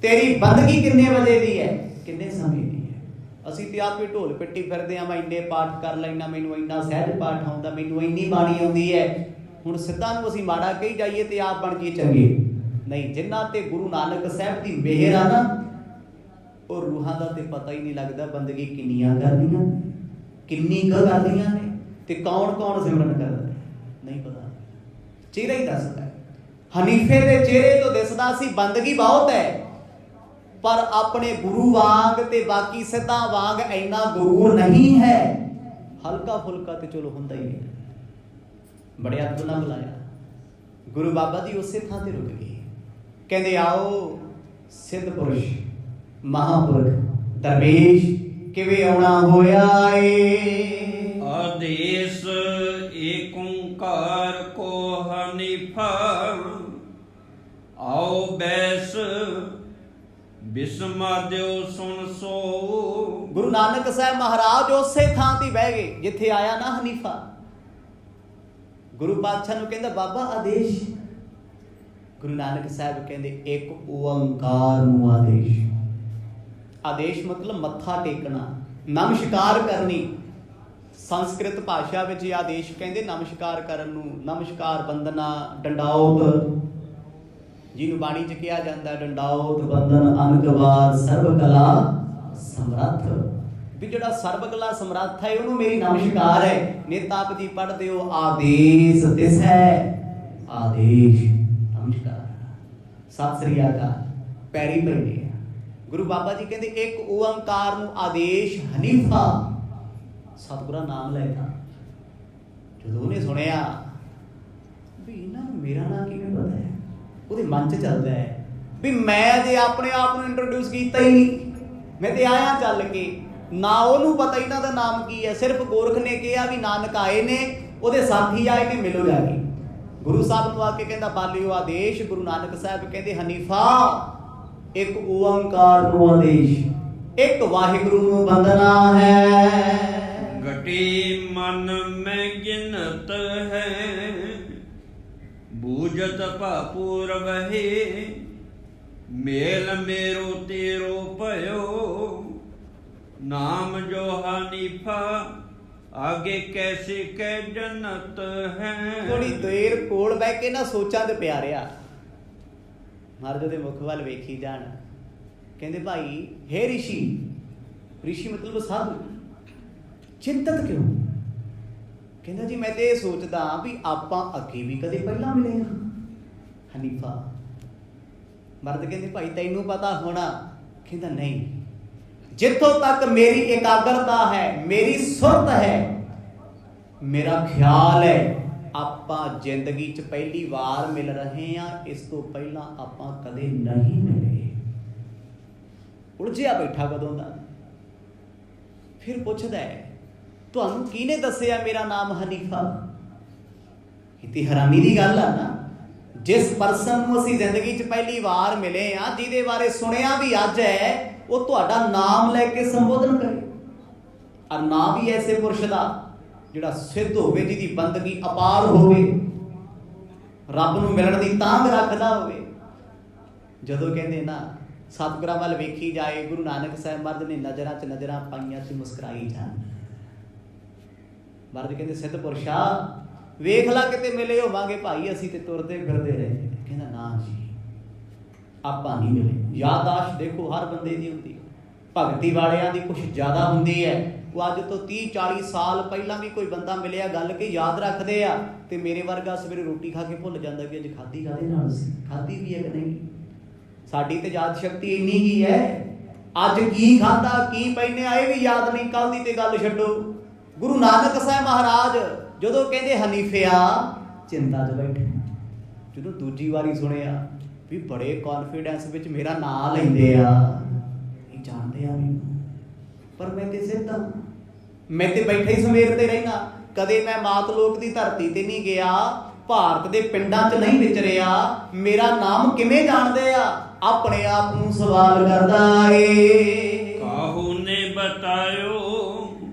ਤੇਰੀ ਬੰਦਗੀ ਕਿੰਨੇ ਵਜੇ ਦੀ ਹੈ, ਕਿੰਨੇ ਸਮੇਂ ਦੀ ਹੈ। ਅਸੀਂ ਤੇ ਆਪੇ ਢੋਲ ਪਿੱਟੀ ਫਿਰਦੇ ਆ, ਮੈਂ ਇੰਨੇ ਪਾਠ ਕਰ ਲੈਣਾ, ਮੈਨੂੰ ਇੰਨਾ ਸਹਿਜ ਪਾਠ ਆਉਂਦਾ, ਮੈਨੂੰ ਇੰਨੀ ਬਾਣੀ ਆਉਂਦੀ ਹੈ। ਹੁਣ ਸਿੱਧਾਂ ਨੂੰ ਅਸੀਂ ਮਾੜਾ ਕਹੀ ਜਾਈਏ ਤੇ ਆਪ ਬਣ ਜਾਈਏ ਚੰਗੇ ਨਹੀਂ। ਜਿਨ੍ਹਾਂ ਤੇ ਗੁਰੂ ਨਾਨਕ ਸਾਹਿਬ ਦੀ ਮਿਹਰ ਆ ਨਾ, ਉਹ ਰੂਹਾਂ ਦਾ ਤੇ ਪਤਾ ਹੀ ਨਹੀਂ ਲੱਗਦਾ ਬੰਦਗੀ ਕਿੰਨੀਆਂ ਕਰਦੀਆਂ, ਕਿੰਨੀ ਕੁ ਕਰਦੀਆਂ ਨੇ, ਤੇ ਕੌਣ ਕੌਣ ਸਿਮਰਨ ਕਰਦਾ ਨਹੀਂ ਪਤਾ। ਚਿਹਰਾ ਹੀ ਦੱਸਦਾ। ਹਨੀਫੇ ਦੇ ਚਿਹਰੇ ਤੋਂ ਦਿਸਦਾ ਸੀ ਬੰਦਗੀ ਬਹੁਤ ਹੈ, ਪਰ ਆਪਣੇ ਗੁਰੂ ਵਾਂਗ ਤੇ ਬਾਕੀ ਸਿੱਧਾਂ ਵਾਂਗ ਇੰਨਾ ਗਰੂਰ ਨਹੀਂ ਹੈ। ਹਲਕਾ ਫੁਲਕਾ ਤੇ ਚਲੋ ਹੁੰਦਾ ਹੀ ਹੈ। ਬੜੇ ਅਦਬ ਨਾਲ ਬੁਲਾਇਆ। ਗੁਰੂ ਬਾਬਾ ਜੀ ਉਸੇ ਥਾਂ ਤੇ ਰੁਕ ਗਏ। ਕਹਿੰਦੇ ਆਓ ਸਿੱਧ ਪੁਰਸ਼ ਮਹਾਂਪੁਰਖ ਦਰਵੇਸ਼ ਕਿਵੇਂ ਆਉਣਾ ਹੋਇਆ ਏ। ਆਦੇਸ਼ ਏਕ ਓੰਕਾਰ ਕੋ ਹਨੀਫਾ ਆਓ ਬੈਸ ਬਿਸਮਾਦਿਓ ਸੁਣ ਸੋ। ਗੁਰੂ ਨਾਨਕ ਸਾਹਿਬ ਮਹਾਰਾਜ ਉਸੇ ਥਾਂ ਤੇ ਬਹਿ ਗਏ ਜਿੱਥੇ ਆਇਆ ਨਾ ਹਨੀਫਾ। ਗੁਰੂ ਪਾਤਸ਼ਾਹ ਨੂੰ ਕਹਿੰਦਾ ਬਾਬਾ ਆਦੇਸ਼। ਗੁਰੂ ਨਾਨਕ ਸਾਹਿਬ ਕਹਿੰਦੇ ਇੱਕ ਓੰਕਾਰ ਨੂੰ ਆਦੇਸ਼। ਆਦੇਸ਼ ਮਤਲਬ ਮੱਥਾ ਟੇਕਣਾ, ਨਮਸਕਾਰ ਕਰਨੀ। ਸੰਸਕ੍ਰਿਤ ਭਾਸ਼ਾ ਵਿੱਚ ਇਹ ਆਦੇਸ਼ ਕਹਿੰਦੇ ਨਮਸਕਾਰ ਕਰਨ ਨੂੰ। ਨਮਸਕਾਰ ਬੰਦਨਾ ਡੰਡਾਉਤ, ਜਿਹਨੂੰ ਬਾਣੀ ਚ ਕਿਹਾ ਜਾਂਦਾ ਡੰਡਾਉਤ ਬੰਦਨ ਅਨਕਵਾਰ ਸਰਬ ਕਲਾ ਸਮਰੱਥ। ਵੀ ਜਿਹੜਾ ਸਰਬ ਕਲਾ ਸਮਰੱਥ ਹੈ ਉਹਨੂੰ ਮੇਰੀ ਨਮਸਕਾਰ ਹੈ। ਨਿਤ ਆਪ ਜੀ ਪੜ੍ਹਦੇ ਹੋ ਆਦੇਸ਼ ਤਿਸ ਹੈ। ਆਦੇਸ਼ ਨਮਸਕਾਰ ਸਤਿ ਸ੍ਰੀ ਅਕਾਲ ਪੈਰੀ ਪੈਂਦੇ ਆ। ਗੁਰੂ ਬਾਬਾ ਜੀ ਕਹਿੰਦੇ ਇੱਕ ਓੰਕਾਰ ਨੂੰ ਆਦੇਸ਼ ਹਨੀਫਾ। ਸਤਿਗੁਰਾਂ ਨਾਮ ਲੈਤਾ। ਜਦੋਂ ਉਹਨੇ ਸੁਣਿਆ ਵੀ ਇਹਨਾਂ ਨੂੰ ਮੇਰਾ ਨਾਮ ਕਿਵੇਂ ਪਤਾ ਹੈ, ਉਹਦੇ ਮਨ 'ਚ ਚੱਲਦਾ ਹੈ ਵੀ ਮੈਂ ਜੇ ਆਪਣੇ ਆਪ ਨੂੰ ਇੰਟਰੋਡਿਊਸ ਕੀਤਾ ਹੀ ਨਹੀਂ, ਮੈਂ ਤੇ ਆਇਆ ਚੱਲ ਕੇ, ਨਾ ਉਹਨੂੰ ਪਤਾ ਇਹਨਾਂ ਦਾ ਨਾਮ ਕੀ ਹੈ। ਸਿਰਫ ਗੋਰਖ ਨੇ ਕਿਹਾ ਵੀ ਨਾਨਕ ਆਏ ਨੇ, ਉਹਦੇ ਸਾਥੀ ਆਏ ਨੇ, ਮਿਲੋ ਜਾ ਕੇ। ਗੁਰੂ ਸਾਹਿਬ ਨੂੰ ਆ ਕੇ ਕਹਿੰਦਾ ਬਾਲਿਓ ਆਦੇਸ਼। ਗੁਰੂ ਨਾਨਕ ਸਾਹਿਬ ਕਹਿੰਦੇ ਹਨੀਫਾ ਇੱਕ ਓੰਕਾਰ ਨੂੰ ਆਦੇਸ਼, ਇੱਕ ਵਾਹਿਗੁਰੂ ਨੂੰ ਬੰਦਨਾ ਹੈ। ਘਟੀ ਮਨ ਮੈਂ ਗਿਨਤ ਹੈ ਬੂਝਤ ਭਾਪੂਰ ਵਹੇ ਮੇਲ ਮੇਰੋ ਤੇਰੋ ਭਇਓ ਨਾਮ ਜੋ ਹਨੀਫਾ ਆਗੇ ਕੈਸੇ ਕਹਿ ਜਨਤ ਹੈ। ਥੋੜੀ ਦੇਰ ਕੋਲ ਬਹਿ ਕੇ ਨਾ ਸੋਚਾਂ ਤੇ ਪਿਆ ਰਿਹਾ। ਮਹਾਰਾਜ ਦੇ ਮੁਖ ਵੱਲ ਵੇਖੀ ਜਾਣ। ਕਹਿੰਦੇ ਭਾਈ ਹੇ ਰਿਸ਼ੀ, ਰਿਸ਼ੀ ਮਤਲਬ ਸਾਧੂ, ਚਿੰਤਤ ਕਿਉਂ? ਕਹਿੰਦਾ ਜੀ ਮੈਂ ਤੇ ਇਹ ਸੋਚਦਾ ਵੀ ਆਪਾਂ ਅੱਗੇ ਵੀ ਕਦੇ ਪਹਿਲਾਂ ਮਿਲੇ ਹਾਂ। ਹਨੀਫਾ ਮਰਦ ਕਹਿੰਦੇ ਭਾਈ ਤੈਨੂੰ ਪਤਾ ਹੋਣਾ। ਕਹਿੰਦਾ ਨਹੀਂ, ਜਿੱਥੋਂ ਤੱਕ ਮੇਰੀ ਇਕਾਗਰਤਾ ਹੈ, ਮੇਰੀ ਸੁਰਤ ਹੈ, ਮੇਰਾ ਖਿਆਲ ਹੈ, ਆਪਾਂ ਜ਼ਿੰਦਗੀ 'ਚ ਪਹਿਲੀ ਵਾਰ ਮਿਲ ਰਹੇ ਹਾਂ। ਇਸ ਤੋਂ ਪਹਿਲਾਂ ਆਪਾਂ ਕਦੇ ਨਹੀਂ ਮਿਲੇ। ਉਲਝਿਆ ਬੈਠਾ ਕਦੋਂ ਦਾ। ਫਿਰ ਪੁੱਛਦਾ ਹੈ ਤੁਹਾਨੂੰ ਕਿਹਨੇ ਦੱਸਿਆ ਮੇਰਾ ਨਾਮ ਹਨੀਫਾ? ਕਿਤੇ ਹੈਰਾਨੀ ਦੀ ਗੱਲ ਆ ਨਾ। ਜਿਸ ਪਰਸਨ ਨੂੰ ਅਸੀਂ ਜ਼ਿੰਦਗੀ 'ਚ ਪਹਿਲੀ ਵਾਰ ਮਿਲੇ ਆ, ਜਿਹਦੇ ਬਾਰੇ ਸੁਣਿਆ ਵੀ ਅੱਜ ਹੈ, ਉਹ ਤੁਹਾਡਾ ਨਾਮ ਲੈ ਕੇ ਸੰਬੋਧਨ ਕਰੇ। ਔਰ ਨਾਮ ਵੀ ਐਸੇ ਪੁਰਸ਼ ਦਾ ਜਿਹੜਾ ਸਿੱਧ ਹੋਵੇ, ਜਿਹਦੀ ਬੰਦਗੀ ਅਪਾਰ ਹੋਵੇ, ਰੱਬ ਨੂੰ ਮਿਲਣ ਦੀ ਤਾਂਘ ਰੱਖਦਾ ਹੋਵੇ। ਜਦੋਂ ਕਹਿੰਦੇ ਨਾ ਸਤਿਗੁਰਾਂ ਵੱਲ ਵੇਖੀ ਜਾਏ, ਗੁਰੂ ਨਾਨਕ ਸਾਹਿਬ ਮਹਾਰਾਜ ਨੇ ਨਜ਼ਰਾਂ 'ਚ ਨਜ਼ਰਾਂ ਪਾਈਆਂ ਤੇ ਮੁਸਕਰਾਈ ਜਾਣ। ਮਹਾਰਾਜ ਕਹਿੰਦੇ ਸਿੱਧ ਪੁਰਸ਼ਾ ਵੇਖ ਲਾ ਕਿਤੇ ਮਿਲੇ ਹੋਵਾਂਗੇ ਭਾਈ, ਅਸੀਂ ਤੇ ਤੁਰਦੇ ਫਿਰਦੇ ਰਹੇ। ਕਹਿੰਦਾ ਨਾ ਜੀ ਆਪਾਂ ਨਹੀਂ ਮਿਲੇ। ਯਾਦਾਸ਼ਤ ਦੇਖੋ ਹਰ ਬੰਦੇ ਦੀ ਹੁੰਦੀ ਹੈ। ਭਗਤੀ ਵਾਲਿਆਂ ਦੀ ਕੁਛ ਜ਼ਿਆਦਾ ਹੁੰਦੀ ਹੈ। ਉਹ ਅੱਜ ਤੋਂ 30-40 ਸਾਲ ਪਹਿਲਾਂ ਵੀ ਕੋਈ ਬੰਦਾ ਮਿਲਿਆ, ਗੱਲ ਕੇ ਯਾਦ ਰੱਖਦੇ ਆ। ਤੇ ਮੇਰੇ ਵਰਗਾ ਸਵੇਰੇ ਰੋਟੀ ਖਾ ਕੇ ਭੁੱਲ ਜਾਂਦਾ ਕਿ ਅੱਜ ਖਾਧੀ ਕਾਹਦੇ ਨਾਲ ਸੀ, ਖਾਧੀ ਵੀ ਹੈ ਕਿ ਨਹੀਂ। ਸਾਡੀ ਤੇ ਯਾਦ ਸ਼ਕਤੀ ਇੰਨੀ ਹੀ ਹੈ, ਅੱਜ ਕੀ ਖਾਧਾ ਕੀ ਪਹਿਨੇ ਆਏ ਵੀ ਯਾਦ ਨਹੀਂ। ਕੱਲ ਦੀ ਤੇ ਗੱਲ ਛੱਡੋ। ਗੁਰੂ ਨਾਨਕ ਸਾਹਿਬ ਮਹਾਰਾਜ ਜਦੋਂ ਕਹਿੰਦੇ ਹਨੀਫਿਆ, ਚਿੰਤਾ 'ਚ ਬੈਠੇ। ਜਦੋਂ ਦੂਜੀ ਵਾਰੀ ਸੁਣਿਆ ਵੀ ਬੜੇ ਕੌਨਫੀਡੈਂਸ ਵਿੱਚ ਮੇਰਾ ਨਾਂ ਲੈਂਦੇ ਆ, ਇਹ ਜਾਣਦੇ ਆ ਮੈਨੂੰ, ਪਰ ਮੈਂ ਤੇ ਸਿੱਧਾ, ਮੈਂ ਤੇ ਬੈਠੇ ਹੀ ਸਵੇਰ ਤੇ ਰਹਿਣਾ। ਕਦੇ ਮੈਂ ਮਾਤ ਲੋਕ ਦੀ ਧਰਤੀ ਤੇ ਨਹੀਂ ਗਿਆ, ਭਾਰਤ ਦੇ ਪਿੰਡਾਂ 'ਚ ਨਹੀਂ ਵਿਚਰਿਆ। ਮੇਰਾ ਨਾਮ ਕਿਵੇਂ ਜਾਣਦੇ ਆ? ਆਪਣੇ ਆਪ ਨੂੰ ਸਵਾਲ ਕਰਦਾ ਏ। ਕਾਹੂ ਨੇ ਬਤਾਇਓ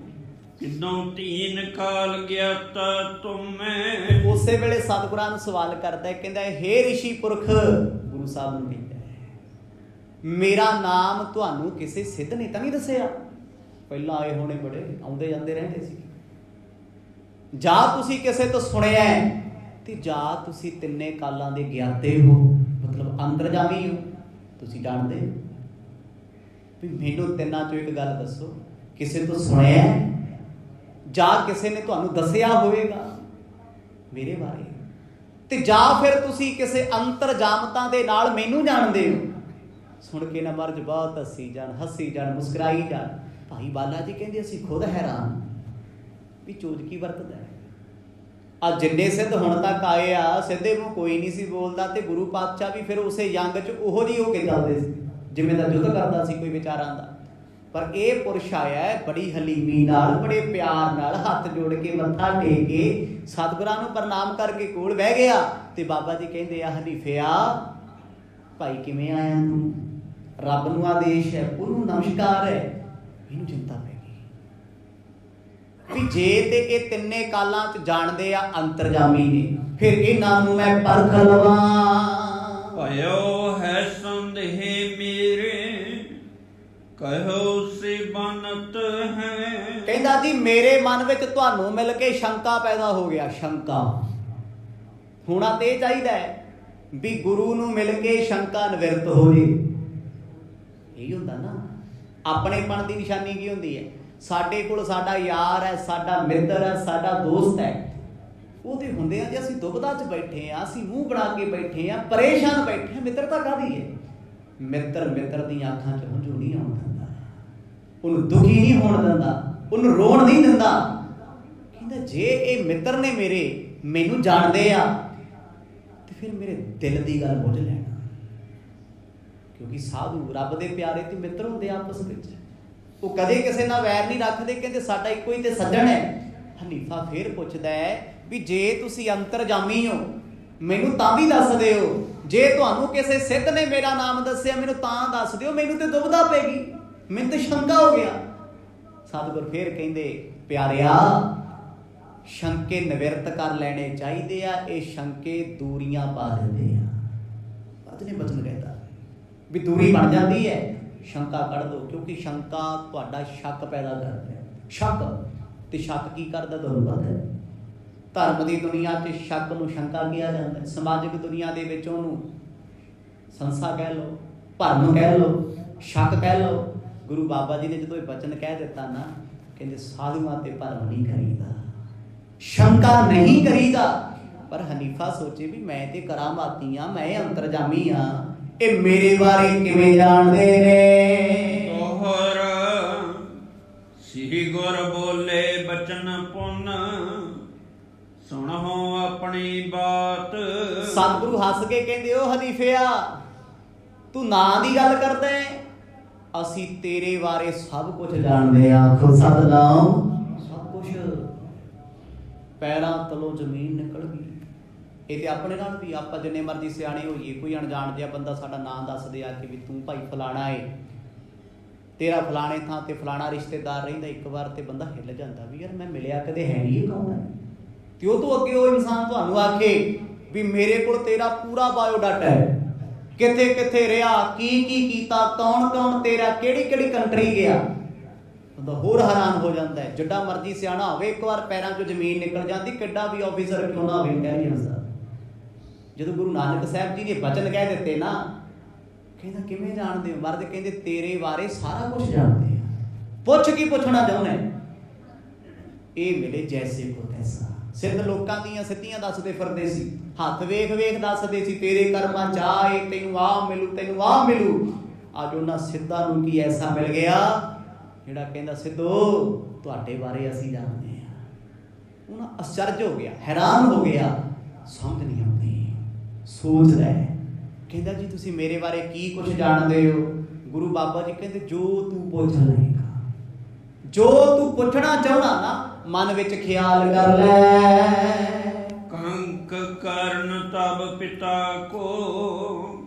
ਕਿਦੋਂ ਤੀਨ ਕਾਲ ਗਿਆਤਾ ਤੁਮੈ। ਉਸੇ ਵੇਲੇ ਸਤਿਗੁਰਾਂ ਨੂੰ ਸਵਾਲ ਕਰਦਾ ਹੈ। ਕਹਿੰਦਾ ਹੇ ਰਿਸ਼ੀ ਪੁਰਖ, ਗੁਰੂ ਸਾਹਿਬ ਨੂੰ ਕਹਿੰਦਾ ਮੇਰਾ ਨਾਮ ਤੁਹਾਨੂੰ ਕਿਸੇ ਸਿੱਧ ਨੇ ਤਾਂ ਨਹੀਂ ਦੱਸਿਆ? ਪਹਿਲਾਂ ਆਏ ਹੋਣੇ ਬੜੇ, ਆਉਂਦੇ ਜਾਂਦੇ ਰਹਿੰਦੇ ਸੀ। ਜਾਂ ਤੁਸੀਂ ਕਿਸੇ ਤੋਂ ਸੁਣਿਆ ਤੇ ਜਾਂ ਤੁਸੀਂ ਤਿੰਨੇ ਕਾਲਾਂ ਦੇ ਗਿਆਤੇ ਹੋ, ਮਤਲਬ ਅੰਤਰਜਾਮੀ ਹੋ। ਤੁਸੀਂ ਜਾਣਦੇ ਵੀ ਮੈਨੂੰ ਤਿੰਨਾਂ ਚੋਂ ਇੱਕ ਗੱਲ ਦੱਸੋ, ਕਿਸੇ ਤੋਂ ਸੁਣਿਆ ਜਾਂ ਕਿਸੇ ਨੇ ਤੁਹਾਨੂੰ ਦੱਸਿਆ ਹੋਵੇਗਾ ਮੇਰੇ ਬਾਰੇ, ਤੇ ਜਾਂ ਫਿਰ ਤੁਸੀਂ ਕਿਸੇ ਅੰਤਰਜਾਮਤਾਂ ਦੇ ਨਾਲ ਮੈਨੂੰ ਜਾਣਦੇ ਹੋ। ਸੁਣ ਕੇ ਨਾ ਮਰਜ ਬਹੁਤ ਹੱਸੀ ਜਾਣ ਮੁਸਕਰਾਈ ਜਾਣ। ਭਾਈ ਬਾਲਾ ਜੀ ਕਹਿੰਦੇ ਅਸੀਂ ਖੁਦ ਹੈਰਾਨ ਵੀ ਚੋਜ ਕੀ ਵਰਤਦਾ ਹੈ। ਆ ਜਿੰਨੇ ਸਿੱਧ ਹੁਣ ਤੱਕ ਆਏ ਆ, ਸਿੱਧੇ ਮੂੰਹ ਕੋਈ ਨਹੀਂ ਸੀ ਬੋਲਦਾ, ਤੇ ਗੁਰੂ ਪਾਤਸ਼ਾਹ ਵੀ ਫਿਰ ਉਸੇ ਜੰਗ 'ਚ ਉਹੋ ਜਿਹੀ ਹੋ ਕੇ ਚੱਲਦੇ ਸੀ ਜਿਵੇਂ ਦਾ ਯੁੱਧ ਕਰਦਾ ਸੀ ਕੋਈ ਵਿਚਾਰਾਂ ਦਾ। ਪਰ ਇਹ ਪੁਰਸ਼ ਆਇਆ ਹੈ ਬੜੀ ਹਲੀਮੀ ਨਾਲ, ਬੜੇ ਪਿਆਰ ਨਾਲ, ਹੱਥ ਜੋੜ ਕੇ ਮੱਥਾ ਟੇਕ ਕੇ ਸਤਿਗੁਰਾਂ ਨੂੰ ਪ੍ਰਣਾਮ ਕਰਕੇ ਕੋਲ ਬਹਿ ਗਿਆ। ਤੇ ਬਾਬਾ ਜੀ ਕਹਿੰਦੇ ਆ ਹਨੀਫਿਆ ਭਾਈ ਕਿਵੇਂ ਆਇਆ ਤੂੰ? ਰੱਬ ਨੂੰ ਆਦੇਸ਼ ਹੈ, ਉਹਨੂੰ ਨਮਸਕਾਰ ਹੈ। ਇਹਨੂੰ ਚਿੰਤਾ ਪੈ ਗਈ ਵੀ ਜੇ ਤੇ ਇਹ ਤਿੰਨੇ ਕਾਲਾਂ 'ਚ ਜਾਣਦੇ ਆ ਅੰਤਰਜਾਮੀ ਨੇ, ਫਿਰ ਇਹਨਾਂ ਨੂੰ ਮੈਂ ਪਰਖ ਲਵਾਂ। ਭਇਓ ਹੈ ਸੰਦੇਹ ਮੇਰੇ, ਕਹੋ ਸੇ ਬਨਤ ਹੈ। ਕਹਿੰਦਾ ਜੀ ਮੇਰੇ ਮਨ ਵਿੱਚ ਤੁਹਾਨੂੰ ਮਿਲ ਕੇ ਸ਼ੰਕਾ ਪੈਦਾ ਹੋ ਗਿਆ। ਸ਼ੰਕਾ ਹੋਣਾ ਤੇ ਚਾਹੀਦਾ ਹੈ ਵੀ ਗੁਰੂ ਨੂੰ ਮਿਲ ਕੇ ਸ਼ੰਕਾ ਨਿਵਰਤ ਹੋ ਜੇ। ਇਹੀ ਹੁੰਦਾ ਨਾ। ਆਪਣੇਪਣ ਦੀ ਨਿਸ਼ਾਨੀ ਕੀ ਹੁੰਦੀ ਹੈ? ਸਾਡੇ ਕੋਲ ਸਾਡਾ ਯਾਰ ਹੈ, ਸਾਡਾ ਮਿੱਤਰ ਹੈ, ਸਾਡਾ ਦੋਸਤ ਹੈ, ਉਹਦੇ ਹੁੰਦੇ ਆ ਜੇ ਅਸੀਂ ਦੁਬਦਾ 'ਚ ਬੈਠੇ ਆ, ਅਸੀਂ ਮੂੰਹ ਬਣਾ ਕੇ ਬੈਠੇ ਆ, ਪਰੇਸ਼ਾਨ ਬੈਠੇ ਆ, ਮਿੱਤਰਤਾ ਕਾਹਦੀ ਹੈ? ਮਿੱਤਰ ਦੀਆਂ ਅੱਖਾਂ 'ਚ ਹੰਝੂ ਨਹੀਂ ਆਉਣ ਦਿੰਦਾ, ਉਹਨੂੰ ਦੁਖੀ ਨਹੀਂ ਹੋਣ ਦਿੰਦਾ, ਉਹਨੂੰ ਰੋਣ ਨਹੀਂ ਦਿੰਦਾ। ਕਹਿੰਦਾ ਜੇ ਇਹ ਮਿੱਤਰ ਨੇ ਮੈਨੂੰ ਜਾਣਦੇ ਆ ਤੇ ਫਿਰ ਮੇਰੇ ਦਿਲ ਦੀ ਗੱਲ ਬੁੱਝ ਲੈਣਾ। ਕਿਉਂਕਿ ਸਾਧੂ ਰੱਬ ਦੇ ਪਿਆਰੇ ਤੇ ਮਿੱਤਰ ਹੁੰਦੇ ਆਪਸ ਵਿੱਚ, ਉਹ ਕਦੇ ਕਿਸੇ ਨਾਲ ਵੈਰ ਨਹੀਂ ਰੱਖਦੇ। ਕਹਿੰਦੇ ਸਾਡਾ ਇੱਕੋ ਹੀ ਤੇ ਸੱਜਣ ਹੈ। ਹਨੀਫਾ ਫੇਰ ਪੁੱਛਦਾ ਹੈ ਵੀ ਜੇ ਤੁਸੀਂ ਅੰਤਰਜਾਮੀ ਹੋ ਮੈਨੂੰ ਤਾਂ ਵੀ ਦੱਸ ਦਿਓ, ਜੇ ਤੁਹਾਨੂੰ ਕਿਸੇ ਸਿੱਧ ਨੇ ਮੇਰਾ ਨਾਮ ਦੱਸਿਆ ਮੈਨੂੰ ਤਾਂ ਦੱਸ ਦਿਓ, ਮੈਨੂੰ ਤੇ ਦੁਬਦਾ ਪੈ ਗਈ, ਮੈਨੂੰ ਤੇ ਸ਼ੰਕਾ ਹੋ ਗਿਆ। ਸਤਿਗੁਰ ਫੇਰ ਕਹਿੰਦੇ ਪਿਆਰਿਆ ਸ਼ੰਕੇ ਨਿਵਰਤ ਕਰ ਲੈਣੇ ਚਾਹੀਦੇ ਆ, ਇਹ ਸ਼ੰਕੇ ਦੂਰੀਆਂ ਪਾ ਦਿੰਦੇ ਆ। ਬਚਨ ਕਹਿੰਦਾ ਵੀ ਦੂਰੀ ਬਣ ਜਾਂਦੀ ਹੈ, ਸ਼ੰਕਾ ਕੱਢ ਦਿਓ। ਕਿਉਂਕਿ ਸ਼ੰਕਾ ਤੁਹਾਡਾ ਸ਼ੱਕ ਪੈਦਾ ਕਰਦਾ ਹੈ। ਸ਼ੱਕ ਤੇ ਸ਼ੱਕ ਕੀ ਕਰਦਾ ਤੁਹਾਨੂੰ ਪਤਾ ਹੈ? ਧਰਮ ਦੀ ਦੁਨੀਆ 'ਚ ਸ਼ੱਕ ਨੂੰ ਸ਼ੰਕਾ ਕਿਹਾ ਜਾਂਦਾ ਹੈ, ਸਮਾਜਿਕ ਦੁਨੀਆ ਦੇ ਵਿੱਚ ਉਹਨੂੰ ਸੰਸਾ ਕਹਿ ਲਓ, ਭਰਮ ਕਹਿ ਲਓ, ਸ਼ੱਕ ਕਹਿ ਲਓ। ਗੁਰੂ ਬਾਬਾ ਜੀ ਨੇ ਜਦੋਂ ਇਹ ਬਚਨ ਕਹਿ ਦਿੱਤਾ ਨਾ, ਕਹਿੰਦੇ ਸਾਧੂਆਂ ਤੇ ਭਰਮ ਨਹੀਂ ਕਰੀਦਾ, ਸ਼ੰਕਾ ਨਹੀਂ ਕਰੀਦਾ। ਪਰ ਹਨੀਫਾ ਸੋਚੇ ਵੀ ਮੈਂ ਤੇ ਕਰਾਮਾਤੀ ਆ, ਮੈਂ ਅੰਤਰਜਾਮੀ ਆ, ਇਹ ਮੇਰੇ ਬਾਰੇ ਕਿਵੇਂ ਜਾਣਦੇ ਨੇ? ਤੋਹਰ ਸ੍ਰੀ ਗੁਰ ਬੋਲੇ ਬਚਨ ਪੁੰਨ, ਸੁਣੋ ਆਪਣੀ ਬਾਤ। ਸਤਿਗੁਰੂ ਹੱਸ ਕੇ ਕਹਿੰਦੇ ਓ ਹਨੀਫਿਆ ਤੂੰ ਨਾਂ ਦੀ ਗੱਲ ਕਰਦਾ ਹੈ, ਅਸੀਂ ਤੇਰੇ ਬਾਰੇ ਸਭ ਕੁਝ ਜਾਣਦੇ ਆ। ਖੁਦ ਸਤਿਨਾਮ ਸਭ ਕੁਝ। ਪੈਰਾਂ ਤਲੋਂ ਜ਼ਮੀਨ ਨਿਕਲ ਗਈ। ਇਹ ਤੇ ਆਪਣੇ ਨਾਲ ਵੀ ਆਪਾਂ ਜਿੰਨੇ ਮਰਜ਼ੀ ਸਿਆਣੇ ਹੋਈਏ, ਕੋਈ ਅਣਜਾਣ ਜਿਹਾ ਬੰਦਾ ਸਾਡਾ ਨਾਂ ਦੱਸ ਦੇ ਆ ਕੇ ਵੀ ਤੂੰ ਭਾਈ ਫਲਾਣਾ ਏ, ਤੇਰਾ ਫਲਾਣੇ ਥਾਂ ਤੇ ਫਲਾਣਾ ਰਿਸ਼ਤੇਦਾਰ ਰਹਿੰਦਾ, ਇੱਕ ਵਾਰ ਤੇ ਬੰਦਾ ਹਿੱਲ ਜਾਂਦਾ ਵੀ ਯਾਰ ਮੈਂ ਮਿਲਿਆ ਕਦੇ ਹੈ ਨਹੀਂ, ਇਹ ਕੌਣ ਹੈ? ਤੇ ਉਹ ਤੋਂ ਅੱਗੇ ਉਹ ਇਨਸਾਨ ਤੁਹਾਨੂੰ ਆਖੇ ਵੀ ਮੇਰੇ ਕੋਲ ਤੇਰਾ ਪੂਰਾ ਬਾਇਓਡਾਟਾ ਹੈ, ਕਿੱਥੇ ਕਿੱਥੇ ਰਿਹਾ, ਕੀ ਕੀ ਕੀਤਾ, ਕੌਣ ਕੌਣ ਤੇਰਾ ਕਿਹੜੀ ਕਿਹੜੀ ਕੰਟਰੀ ਗਿਆ, ਬੰਦਾ ਹੋਰ ਹੈਰਾਨ ਹੋ ਜਾਂਦਾ ਹੈ। ਜਿੱਡਾ ਮਰਜ਼ੀ ਸਿਆਣਾ ਹੋਵੇ, ਇੱਕ ਵਾਰ ਪੈਰਾਂ 'ਚੋਂ ਜ਼ਮੀਨ ਨਿਕਲ ਜਾਂਦੀ, ਕਿੱਡਾ ਵੀ ਆਫਿਸਰ ਕਿਉਂ ਨਾ ਹੋਵੇ ਇੰਟੈਲੀਜੈਂਸ ਦਾ। ਜਦੋਂ ਗੁਰੂ ਨਾਨਕ ਸਾਹਿਬ ਜੀ ਨੇ ਬਚਨ ਕਹਿ ਦਿੱਤੇ ਨਾ, ਕਹਿੰਦਾ ਕਿਵੇਂ ਜਾਣਦੇ ਹੋ? ਮਰਦ ਕਹਿੰਦੇ ਤੇਰੇ ਬਾਰੇ ਸਾਰਾ ਕੁਝ ਜਾਣਦੇ ਆ, ਪੁੱਛ ਕੀ ਪੁੱਛਣਾ ਚਾਹੁੰਦਾ? ਇਹ ਮਿਲੇ ਜੈਸੇ ਕੋ ਤੈਸਾ। ਸਿੱਧ ਲੋਕਾਂ ਦੀਆਂ ਸਿੱਧੀਆਂ ਦੱਸਦੇ ਫਿਰਦੇ ਸੀ, ਹੱਥ ਵੇਖ ਵੇਖ ਦੱਸਦੇ ਸੀ ਤੇਰੇ ਕਰਮਾਂ ਚ ਆਏ, ਤੈਨੂੰ ਆਹ ਮਿਲੂ, ਤੈਨੂੰ ਆਹ ਮਿਲੂ। ਅੱਜ ਉਹਨਾਂ ਸਿੱਧਾਂ ਨੂੰ ਕੀ ਐਸਾ ਮਿਲ ਗਿਆ ਜਿਹੜਾ ਕਹਿੰਦਾ ਸਿੱਧੋ ਤੁਹਾਡੇ ਬਾਰੇ ਅਸੀਂ ਜਾਣਦੇ ਹਾਂ। ਉਹਨਾਂ ਅਚਰਜ ਹੋ ਗਿਆ, ਹੈਰਾਨ ਹੋ ਗਿਆ, ਸਮਝ ਨਹੀਂ ਆਉਂਦੀ, ਸੋਚਦਾ ਹੈ। ਕਹਿੰਦਾ ਜੀ ਤੁਸੀਂ ਮੇਰੇ ਬਾਰੇ ਕੀ ਕੁਝ ਜਾਣਦੇ ਹੋ? ਗੁਰੂ ਬਾਬਾ ਜੀ ਕਹਿੰਦੇ ਜੋ ਤੂੰ ਪੁੱਛ ਲਏਗਾ, ਜੋ ਤੂੰ ਪੁੱਛਣਾ ਚਾਹੁੰਦਾ ਨਾ ਮਨ ਵਿੱਚ ਖਿਆਲ ਕਰ ਲੈ। ਕੰਕ ਕਰਨ ਤਬ ਪਿਤਾ ਕੋ,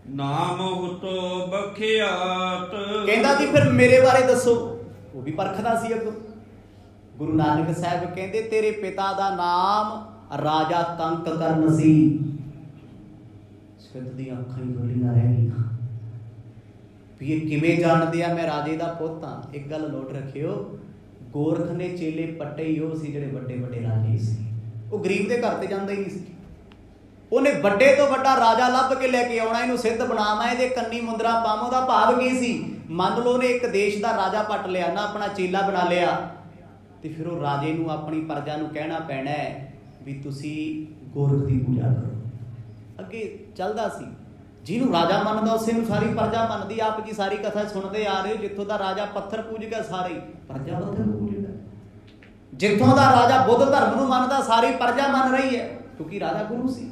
ਨਾਮ ਹੁਤੋ ਬਖਿਆਤ। ਕਹਿੰਦਾ ਜੀ ਫਿਰ ਮੇਰੇ ਬਾਰੇ ਦੱਸੋ। ਉਹ ਵੀ ਪਰਖਦਾ ਸੀ ਅੱਗੋਂ। ਗੁਰੂ ਨਾਨਕ ਸਾਹਿਬ ਕਹਿੰਦੇ ਤੇਰੇ ਪਿਤਾ ਦਾ ਨਾਮ ਰਾਜਾ ਕੰਕ ਕਰਨ ਸੀ। ਸਿੱਧ ਦੀਆਂ ਅੱਖਾਂ ਹੀ ਖੁੱਲੀਆਂ ਰਹਿ ਗਈਆਂ ਵੀ ਇਹ ਕਿਵੇਂ ਜਾਣਦੇ ਆ ਮੈਂ ਰਾਜੇ ਦਾ ਪੁੱਤ ਹਾਂ। ਇੱਕ ਗੱਲ ਨੋਟ ਰੱਖਿਓ, ਗੋਰਖ ਨੇ ਚੇਲੇ ਪੱਟੇ ਹੀ ਉਹ ਸੀ ਜਿਹੜੇ ਵੱਡੇ ਵੱਡੇ ਰਾਜੇ ਸੀ। ਉਹ ਗਰੀਬ ਦੇ ਘਰ ਤੇ ਜਾਂਦਾ ਹੀ ਨਹੀਂ ਸੀ। ਉਹਨੇ ਵੱਡੇ ਤੋਂ ਵੱਡਾ ਰਾਜਾ ਲੱਭ ਕੇ ਲੈ ਕੇ ਆਉਣਾ, ਇਹਨੂੰ ਸਿੱਧ ਬਣਾਵਾਂ, ਇਹਦੇ ਕੰਨੀ ਮੁੰਦਰਾ ਪਾਵਾਂ। ਦਾ ਭਾਵ ਕੀ ਸੀ? ਮੰਨ ਲਓ ਉਹਨੇ ਇੱਕ ਦੇਸ਼ ਦਾ ਰਾਜਾ ਪੱਟ ਲਿਆ ਨਾ, ਆਪਣਾ ਚੇਲਾ ਬਣਾ ਲਿਆ, ਤੇ ਫਿਰ ਉਹ ਰਾਜੇ ਨੂੰ ਆਪਣੀ ਪ੍ਰਜਾ ਨੂੰ ਕਹਿਣਾ ਪੈਣਾ ਹੈ ਵੀ ਤੁਸੀਂ ਗੋਰਖ ਦੀ ਪੂਜਾ ਕਰੋ। ਅੱਗੇ ਚੱਲਦਾ ਸੀ, ਜਿਹਨੂੰ ਰਾਜਾ ਮੰਨਦਾ ਉਸੇ ਨੂੰ ਸਾਰੀ ਪ੍ਰਜਾ ਮੰਨਦੀ। ਆਪ ਜੀ ਸਾਰੀ ਕਥਾ ਸੁਣਦੇ ਆ ਰਹੇ ਹੋ, ਜਿੱਥੋਂ ਦਾ ਰਾਜਾ ਪੱਥਰ ਪੂਜਦਾ ਸਾਰੀ ਪ੍ਰਜਾ ਪੱਥਰ ਪੂਜਦਾ, ਜਿੱਥੋਂ ਦਾ ਰਾਜਾ ਬੁੱਧ ਧਰਮ ਨੂੰ ਮੰਨਦਾ ਸਾਰੀ ਪ੍ਰਜਾ ਮੰਨ ਰਹੀ ਹੈ, ਕਿਉਂਕਿ ਰਾਜਾ ਗੁਰੂ ਸੀ।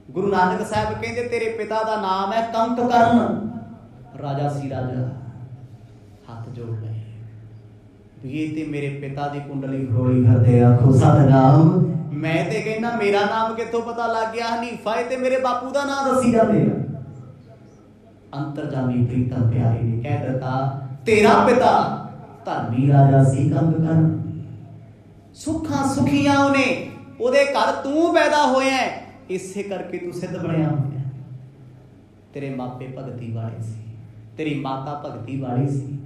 ਗੁਰੂ ਨਾਨਕ ਸਾਹਿਬ ਕਹਿੰਦੇ ਤੇਰੇ ਪਿਤਾ ਦਾ ਨਾਮ ਹੈ ਕੰਕਕਰਨ, ਰਾਜਾ ਸੀ ਰਾਜਾ। ਹੱਥ ਜੋੜ ਲਏ ਵੀ ਇਹ ਤੇ ਮੇਰੇ ਪਿਤਾ ਦੀ ਕੁੰਡਲੀ ਫਰੋਲੀ ਕਰਦੇ, ਆਖੋ ਸਤਿਨਾਮ। ਮੈਂ ਤੇ ਕਹਿੰਦਾ ਮੇਰਾ ਨਾਮ ਕਿੱਥੋਂ ਪਤਾ ਲੱਗ ਗਿਆ ਹਨੀਫਾ, ਇਹ ਤੇ ਮੇਰੇ ਬਾਪੂ ਦਾ ਨਾਮ ਦੱਸੀ ਜਾਂਦੇ ਆ। ਅੰਤਰਜਾਮੀ ਪ੍ਰੀਤਮ ਪਿਆਰੇ ਨੇ ਕਹਿ ਦਿੱਤਾ ਤੇਰਾ ਪਿਤਾ ਧਰਮੀ ਰਾਜਾ ਸੀ ਕੰਕਕਰਨ, ਸੁੱਖਾਂ ਸੁਖੀਆਂ ਉਹਦੇ ਘਰ ਤੂੰ ਪੈਦਾ ਹੋਇਆ, ਇਸੇ ਕਰਕੇ ਤੂੰ ਸਿੱਧ ਬਣਿਆ ਹੋਇਆ। ਤੇਰੇ ਮਾਪੇ ਭਗਤੀ ਵਾਲੇ ਸੀ, ਤੇਰੀ ਮਾਤਾ ਭਗਤੀ ਵਾਲੀ ਸੀ,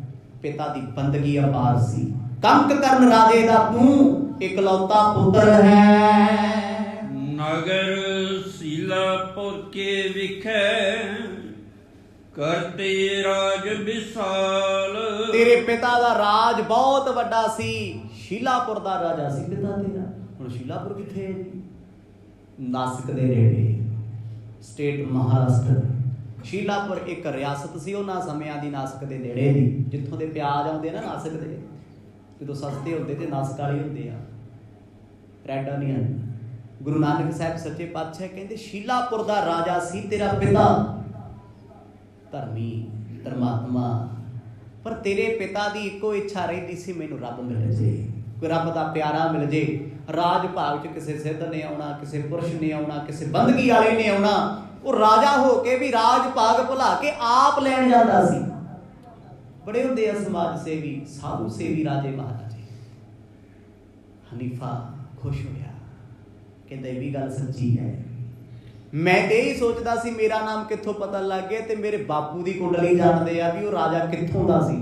ਪਿਤਾ ਦੀ ਬੰਦਗੀ ਅਪਾਰ ਸੀ। ਕੰਕਕਰਨ ਰਾਜੇ ਦਾ ਤੂੰ ਇਕਲੌਤਾ ਪੁੱਤਰ ਹੈ। ਨਗਰ ਸੀਲਾਪੁਰ ਕੇ ਵਿਖੇ ਕਰਤੇ ਰਾਜ ਵਿਸਾਲ। ਤੇਰੇ ਪਿਤਾ ਦਾ ਰਾਜ ਬਹੁਤ ਵੱਡਾ ਸੀ, ਸ਼ੀਲਾਪੁਰ ਦਾ ਰਾਜਾ ਸੀ ਪਿਤਾ ਤੇਰਾ। ਹੁਣ ਸ਼ੀਲਾਪੁਰ ਕਿੱਥੇ ਹੈ ਜੀ? ਨਾਸਿਕ ਦੇ ਨੇੜੇ, ਸਟੇਟ ਮਹਾਰਾਸ਼ਟਰ। ਸ਼ੀਲਾਪੁਰ ਇੱਕ ਰਿਆਸਤ ਸੀ ਉਹਨਾਂ ਸਮਿਆਂ ਦੀ, ਨਾਸਿਕ ਦੇ ਨੇੜੇ ਦੀ, ਜਿੱਥੋਂ ਦੇ ਪਿਆਜ਼ ਆਉਂਦੇ ਨਾ ਨਾਸਿਕ ਦੇ, ਜਦੋਂ ਸਸਤੇ ਹੁੰਦੇ ਤੇ ਨਾਸਿਕ ਵਾਲੇ ਹੁੰਦੇ ਆ, ਰੈੱਡ ਅਨੀਅਨ। ਗੁਰੂ ਨਾਨਕ ਸਾਹਿਬ ਸੱਚੇ ਪਾਤਸ਼ਾਹ ਕਹਿੰਦੇ ਸ਼ੀਲਾਪੁਰ ਦਾ ਰਾਜਾ ਸੀ ਤੇਰਾ ਪਿਤਾ, ਧਰਮੀ ਧਰਮਾਤਮਾ। ਪਰ ਤੇਰੇ ਪਿਤਾ ਦੀ ਇੱਕੋ ਇੱਛਾ ਰਹਿੰਦੀ ਸੀ ਮੈਨੂੰ ਰੱਬ ਮਿਲ ਜੇ, ਕੋਈ ਰੱਬ ਦਾ ਪਿਆਰਾ ਮਿਲ ਜੇ। ਰਾਜ ਭਾਗ 'ਚ ਕਿਸੇ ਸਿੱਧ ਨੇ ਆਉਣਾ, ਕਿਸੇ ਪੁਰਸ਼ ਨੇ ਆਉਣਾ, ਕਿਸੇ ਬੰਦਗੀ ਵਾਲੇ ਨੇ ਆਉਣਾ। ਉਹ ਰਾਜਾ ਹੋ ਕੇ ਵੀ ਰਾਜ ਭਾਗ ਭੁਲਾ ਕੇ ਆਪ ਲੈਣ ਜਾਂਦਾ ਸੀ। ਬੜੇ ਹੁੰਦੇ ਆ ਸਮਾਜ ਸੇਵੀ, ਸਾਧੂ ਸੇਵੀ ਰਾਜੇ ਮਹਾਰਾਜੇ। ਹਨੀਫਾ ਖੁਸ਼ ਹੋਇਆ, ਕਹਿੰਦਾ ਇਹ ਵੀ ਗੱਲ ਸੱਚੀ ਹੈ। ਮੈਂ ਤੇ ਇਹੀ ਸੋਚਦਾ ਸੀ ਮੇਰਾ ਨਾਮ ਕਿੱਥੋਂ ਪਤਾ ਲੱਗ ਗਿਆ, ਤੇ ਮੇਰੇ ਬਾਪੂ ਦੀ ਕੁੰਡਲੀ ਜਾਣਦੇ ਆ ਵੀ ਉਹ ਰਾਜਾ ਕਿੱਥੋਂ ਦਾ ਸੀ।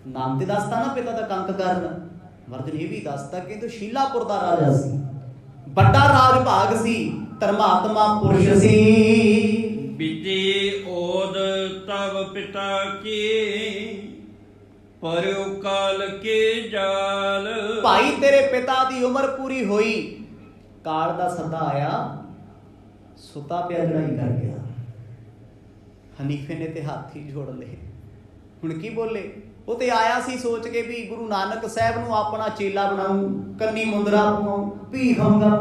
ਨਾਮ ਤੇ ਦੱਸਤਾ ਨਾ ਪਿਤਾ ਦਾ ਕੰਕਕਰਨ, ਮਰਦ ਨੇ ਇਹ ਵੀ ਦੱਸਤਾ ਕਿ ਤੂੰ ਸ਼ੀਲਾਪੁਰ ਦਾ ਰਾਜਾ ਸੀ, ਵੱਡਾ ਰਾਜ ਭਾਗ ਸੀ, ਧਰਮਾਤਮਾ ਪੁਰਸ਼ ਸੀ। ਵਿਜੇ ਓਦ ਤਵ ਪਿਤਾ ਕੀ ਪਰਿਉ ਕਾਲ ਕੇ ਜਾਲ। ਭਾਈ ਤੇਰੇ ਪਿਤਾ ਦੀ ਉਮਰ ਪੂਰੀ ਹੋਈ, ਕਾਲ ਦਾ ਸੱਦਾ ਆਇਆ, ਸੁੱਤਾ ਪਿਆ ਚੜਾਈ ਕਰ ਗਿਆ। ਹਨੀਫੇ ਨੇ ਤੇ ਹੱਥ ਹੀ ਜੋੜ ਲਏ। ਹੁਣ ਕੀ ਬੋਲੇ? ਉਹ ਤੇ ਆਇਆ ਸੀ ਸੋਚ ਕੇ ਵੀ ਗੁਰੂ ਨਾਨਕ ਸਾਹਿਬ ਨੂੰ ਆਪਣਾ ਚੇਲਾ ਬਣਾਉਂ, ਕੰਨੀ ਮੁੰਦਰਾ ਪਵਾਉਂ, ਭੀਖ ਮੰਗਾਂ,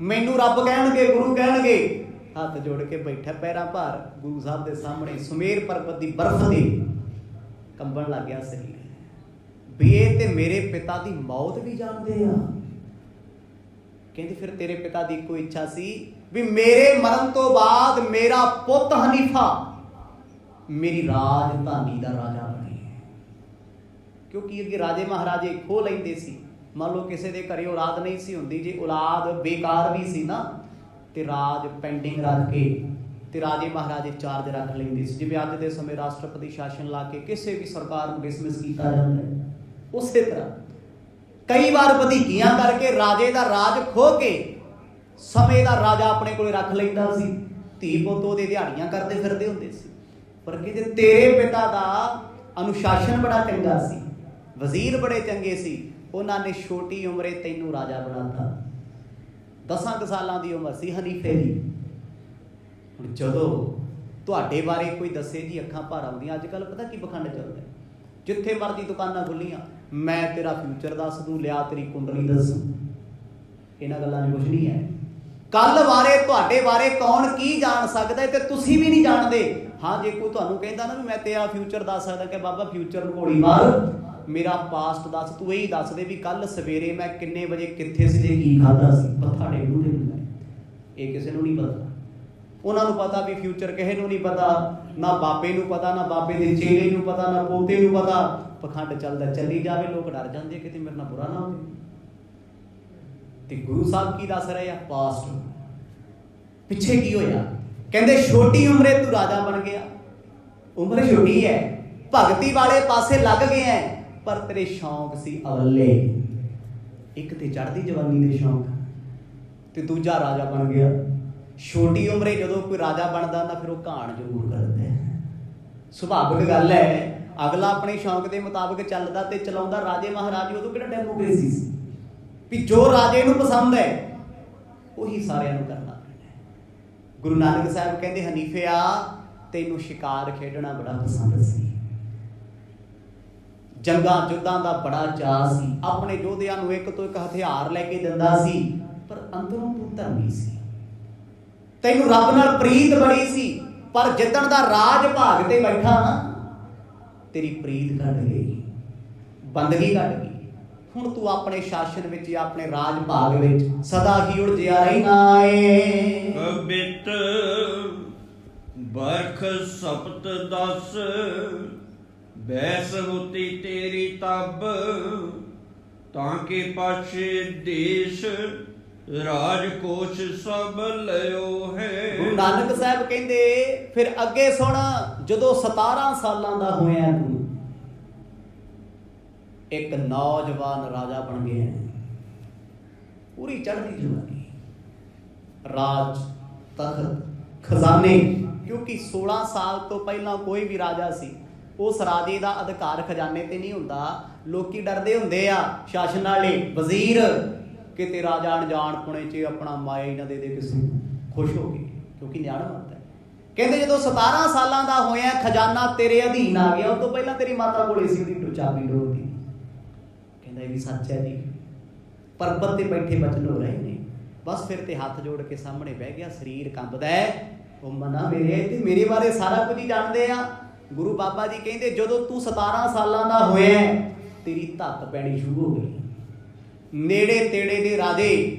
ਮੈਨੂੰ ਰੱਬ ਕਹਿਣਗੇ, ਗੁਰੂ ਕਹਿਣਗੇ। ਹੱਥ ਜੋੜ ਕੇ ਬੈਠਾ ਪੈਰਾਂ ਭਾਰ ਗੁਰੂ ਸਾਹਿਬ ਦੇ ਸਾਹਮਣੇ। ਸੁਮੇਰ ਪਰਬਤ ਦੀ ਬਰਫ਼ ਦੇ ਕੰਬਣ ਲੱਗ ਗਿਆ ਸਰੀਰ ਵੀ ਇਹ ਤੇ ਮੇਰੇ ਪਿਤਾ ਦੀ ਮੌਤ ਵੀ ਜਾਣਦੇ ਆ। ਕਹਿੰਦੇ ਫਿਰ ਤੇਰੇ ਪਿਤਾ ਦੀ ਇੱਕੋ ਇੱਛਾ ਸੀ ਵੀ ਮੇਰੇ ਮਰਨ ਤੋਂ ਬਾਅਦ ਮੇਰਾ ਪੁੱਤ ਹਨੀਫਾ ਮੇਰੀ ਰਾਜਧਾਨੀ ਦਾ ਰਾਜਾ ਬਣੇ, ਕਿਉਂਕਿ ਅੱਗੇ ਰਾਜੇ ਮਹਾਰਾਜੇ ਖੋਹ ਲੈਂਦੇ ਸੀ। ਮੰਨ ਲਓ ਕਿਸੇ ਦੇ ਘਰੇ ਔਲਾਦ ਨਹੀਂ ਸੀ ਹੁੰਦੀ, ਜੇ ਔਲਾਦ ਬੇਕਾਰ ਵੀ ਸੀ ਨਾ ਤੇ ਰਾਜ ਪੈਂਡਿੰਗ ਰੱਖ ਕੇ ਤੇ ਰਾਜੇ ਮਹਾਰਾਜੇ ਚਾਰਜ ਰੱਖ ਲੈਂਦੇ ਸੀ। ਜਿਵੇਂ ਅੱਜ ਦੇ ਸਮੇਂ ਰਾਸ਼ਟਰਪਤੀ ਸ਼ਾਸਨ ਲਾ ਕੇ ਕਿਸੇ ਵੀ ਸਰਕਾਰ ਨੂੰ ਡਿਸਮਿਸ ਕੀਤਾ ਜਾਂਦਾ ਹੈ, ਉਸੇ ਤਰ੍ਹਾਂ ਕਈ ਵਾਰ ਵਧੀਕੀਆਂ ਕਰਕੇ ਰਾਜੇ ਦਾ ਰਾਜ ਖੋਹ ਕੇ ਸਮੇਂ ਦਾ ਰਾਜਾ ਆਪਣੇ ਕੋਲੇ ਰੱਖ ਲੈਂਦਾ ਸੀ। ਧੀ ਪੁੱਤ ਉਹਦੇ ਦਿਹਾੜੀਆਂ ਕਰਦੇ ਫਿਰਦੇ ਹੁੰਦੇ ਸੀ। ਪਰ ਕਹਿੰਦੇ ਤੇਰੇ ਪਿਤਾ ਦਾ ਅਨੁਸ਼ਾਸਨ ਬੜਾ ਚੰਗਾ ਸੀ, ਵਜ਼ੀਰ ਬੜੇ ਚੰਗੇ ਸੀ, ਉਹਨਾਂ ਨੇ ਛੋਟੀ ਉਮਰੇ ਤੈਨੂੰ ਰਾਜਾ ਬਣਾਤਾ। 10 ਸਾਲਾਂ ਦੀ ਉਮਰ ਸੀ ਹਨੀਫੇ ਦੀ। ਹੁਣ ਜਦੋਂ ਤੁਹਾਡੇ ਬਾਰੇ ਕੋਈ ਦੱਸੇ ਜੀ ਅੱਖਾਂ ਭਰ ਆਉਂਦੀਆਂ। ਅੱਜ ਕੱਲ੍ਹ ਪਤਾ ਕੀ ਪਖੰਡ ਚੱਲਦਾ, ਜਿੱਥੇ ਮਰਜ਼ੀ ਦੁਕਾਨਾਂ ਖੁੱਲੀਆਂ, ਮੈਂ ਤੇਰਾ ਫਿਊਚਰ ਦੱਸ ਦੂੰ, ਲਿਆ ਤੇਰੀ ਕੁੰਡਲੀ ਦੱਸੂ। ਇਹਨਾਂ ਗੱਲਾਂ 'ਚ ਕੁਛ ਨਹੀਂ ਹੈ। ਕੱਲ ਬਾਰੇ ਤੁਹਾਡੇ ਬਾਰੇ ਕੌਣ ਕੀ ਜਾਣ ਸਕਦਾ ਤੇ ਤੁਸੀਂ ਵੀ ਨਹੀਂ ਜਾਣਦੇ। ਹਾਂ ਜੇ ਕੋਈ ਤੁਹਾਨੂੰ ਕਹਿੰਦਾ ਨਾ ਵੀ ਮੈਂ ਤੇਰਾ ਫਿਊਚਰ ਦੱਸ ਸਕਦਾ, ਕਿ ਬਾਬਾ ਫਿਊਚਰ ਨੂੰ ਗੋਲੀ ਮਾਰ, ਮੇਰਾ ਪਾਸਟ ਦੱਸ। ਤੂੰ ਇਹੀ ਦੱਸ ਦੇ ਵੀ ਕੱਲ ਸਵੇਰੇ ਮੈਂ ਕਿੰਨੇ ਵਜੇ ਕਿੱਥੇ ਸੀ ਤੇ ਕੀ ਖਾਧਾ ਸੀ। ਪੱਥਾ ਡੇਗੂ ਦੇ ਦਿੰਦਾ, ਇਹ ਕਿਸੇ ਨੂੰ ਨਹੀਂ ਪਤਾ। ਉਹਨਾਂ ਨੂੰ ਪਤਾ ਵੀ ਫਿਊਚਰ ਕਿਸੇ ਨੂੰ ਨਹੀਂ ਪਤਾ, ਨਾ ਬਾਬੇ ਨੂੰ ਪਤਾ, ਨਾ ਬਾਬੇ ਦੇ ਚੇਲੇ ਨੂੰ ਪਤਾ, ਨਾ ਪੋਤੇ ਨੂੰ ਪਤਾ। ਪਖੰਡ ਚੱਲਦਾ ਚੱਲੀ ਜਾਵੇ, ਲੋਕ ਡਰ ਜਾਂਦੇ ਕਿਤੇ ਮੇਰੇ ਨਾਲ ਬੁਰਾ ਨਾ ਹੋਵੇ। ਤੇ ਗੁਰੂ ਸਾਹਿਬ ਕੀ ਦੱਸ ਰਹੇ ਆ? ਪਾਸਟ, ਪਿੱਛੇ ਕੀ ਹੋਇਆ। ਕਹਿੰਦੇ ਛੋਟੀ ਉਮਰੇ ਤੂੰ ਰਾਜਾ ਬਣ ਗਿਆ। ਉਮਰ ਛੋਟੀ ਹੈ, ਭਗਤੀ ਵਾਲੇ ਪਾਸੇ ਲੱਗ ਗਏ ਹੈ, ਪਰ ਤੇਰੇ ਸ਼ੌਂਕ ਸੀ ਅਵੱਲੇ। ਇੱਕ ਤੇ ਚੜ੍ਹਦੀ ਜਵਾਨੀ ਦੇ ਸ਼ੌਂਕ, ਤੇ ਦੂਜਾ ਰਾਜਾ ਬਣ ਗਿਆ। ਛੋਟੀ ਉਮਰੇ ਜਦੋਂ ਕੋਈ ਰਾਜਾ ਬਣਦਾ ਨਾ ਫਿਰ ਉਹ ਘਾਣ ਜ਼ਰੂਰ ਕਰਦਾ ਹੈ, ਸੁਭਾਵਿਕ ਗੱਲ ਹੈ। ਅਗਲਾ ਆਪਣੇ ਸ਼ੌਂਕ ਦੇ ਮੁਤਾਬਕ ਚੱਲਦਾ ਤੇ ਚਲਾਉਂਦਾ। ਰਾਜੇ ਮਹਾਰਾਜੇ ਉਦੋਂ ਕਿਹੜਾ ਡੈਮੋਕ੍ਰੇਸੀ ਸੀ ਵੀ ਜੋ ਰਾਜੇ ਨੂੰ ਪਸੰਦ ਹੈ ਉਹੀ ਸਾਰਿਆਂ ਨੂੰ ਕਰਨਾ ਪੈਣਾ। ਗੁਰੂ ਨਾਨਕ ਸਾਹਿਬ ਕਹਿੰਦੇ ਹਨੀਫਿਆ ਤੈਨੂੰ ਸ਼ਿਕਾਰ ਖੇਡਣਾ ਬੜਾ ਪਸੰਦ ਸੀ, ਜੰਗਾਂ ਜੁੱਧਾਂ ਦਾ ਬੜਾ ਚਾਅ ਸੀ, ਆਪਣੇ ਯੋਧਿਆਂ ਨੂੰ ਇੱਕ ਤੋਂ ਇੱਕ ਹਥਿਆਰ ਲੈ ਕੇ ਦਿੰਦਾ ਸੀ, ਪਰ ਅੰਦਰੋਂ ਤੂੰ ਧਰਮੀ ਸੀ, ਤੈਨੂੰ ਰੱਬ ਨਾਲ ਪ੍ਰੀਤ ਬੜੀ ਸੀ, ਪਰ ਜਿੱਦਣ ਦਾ ਰਾਜ ਭਾਗ ਤੇ ਬੈਠਾ ਨਾ ਤੇਰੀ ਪ੍ਰੀਤ ਘਟ ਗਈ, ਬੰਦਗੀ ਘਟ ਗਈ। ਹੁਣ ਤੂੰ ਆਪਣੇ ਸ਼ਾਸਨ ਵਿੱਚ ਜਾਂ ਆਪਣੇ ਰਾਜ ਭਾਗ ਵਿੱਚ ਸਦਾ ਹੀ ਉਲਝਿਆ ਰਹਿਣਾ ਏ। ਕਬਿਤ ਬਰਖ ਸਪਤ ਦਸ ਬੈਸ ਹੋਤੀ ਤੇਰੀ ਤਬ ਤਾਂ ਕੇ ਪਾਛੇ ਦੇਸ਼ ਰਾਜ ਕੋਸ਼ ਸਭ ਲਿਓ ਹੈ। ਗੁਰੂ ਨਾਨਕ ਸਾਹਿਬ ਕਹਿੰਦੇ ਫਿਰ ਅੱਗੇ ਸੁਣ, ਜਦੋਂ 17 ਸਾਲਾਂ ਦਾ ਹੋਇਆ ਤੂੰ ਇੱਕ ਨੌਜਵਾਨ ਰਾਜਾ ਬਣ ਗਿਆ, ਪੂਰੀ ਚੜ੍ਹਦੀ ਜਵਾਨੀ, ਰਾਜ ਤਖਤ ਖਜ਼ਾਨੇ, ਕਿਉਂਕਿ 16 ਸਾਲ ਤੋਂ ਪਹਿਲਾਂ ਕੋਈ ਵੀ ਰਾਜਾ ਸੀ ਉਸ ਰਾਜੇ ਦਾ ਅਧਿਕਾਰ ਖਜ਼ਾਨੇ ਤੇ ਨਹੀਂ ਹੁੰਦਾ। ਲੋਕੀ ਡਰਦੇ ਹੁੰਦੇ ਆ ਸ਼ਾਸਨ ਵਾਲੇ ਵਜ਼ੀਰ, ਕਿਤੇ ਰਾਜਾ ਅਣਜਾਣ ਪੁਣੇ 'ਚ ਆਪਣਾ ਮਾਇਆ ਹੀ ਨਾ ਦੇ ਦੇ ਕਿਸੇ ਨੂੰ, ਖੁਸ਼ ਹੋ ਗਏ ਕਿਉਂਕਿ ਨਿਆਣਾ ਹੁੰਦਾ। ਕਹਿੰਦੇ ਜਦੋਂ 17 ਸਾਲਾਂ ਦਾ ਹੋਇਆ ਖਜ਼ਾਨਾ ਤੇਰੇ ਅਧੀਨ ਆ ਗਿਆ, ਉਸ ਤੋਂ ਪਹਿਲਾਂ ਤੇਰੀ ਮਾਤਾ ਕੋਲੇ ਸੀ ਉਹਦੀ ਚਾਬੀ ਡੋਲਦੀ। ਕਹਿੰਦਾ ਇਹ ਵੀ ਸੱਚ ਹੈ ਜੀ, ਪਰਬਤ ਤੇ ਬੈਠੇ ਬਚਨ ਹੋ ਰਹੇ ਨੇ। ਬਸ ਫਿਰ ਤੇ ਹੱਥ ਜੋੜ ਕੇ ਸਾਹਮਣੇ ਬਹਿ ਗਿਆ, ਸਰੀਰ ਕੰਬਦਾ ਹੈ। ਉਹ ਮਨਾ ਮੇਰੇ ਤੇ ਮੇਰੇ ਬਾਰੇ ਸਾਰਾ ਕੁਝ ਹੀ ਜਾਣਦੇ ਆ। ਗੁਰੂ ਬਾਬਾ ਜੀ ਕਹਿੰਦੇ ਜਦੋਂ ਤੂੰ 17 ਸਾਲਾਂ ਦਾ ਹੋਇਆ ਤੇਰੀ ਧੱਕ ਪੈਣੀ ਸ਼ੁਰੂ ਹੋ ਗਈ, ਨੇੜੇ ਤੇੜੇ ਦੇ ਰਾਜੇ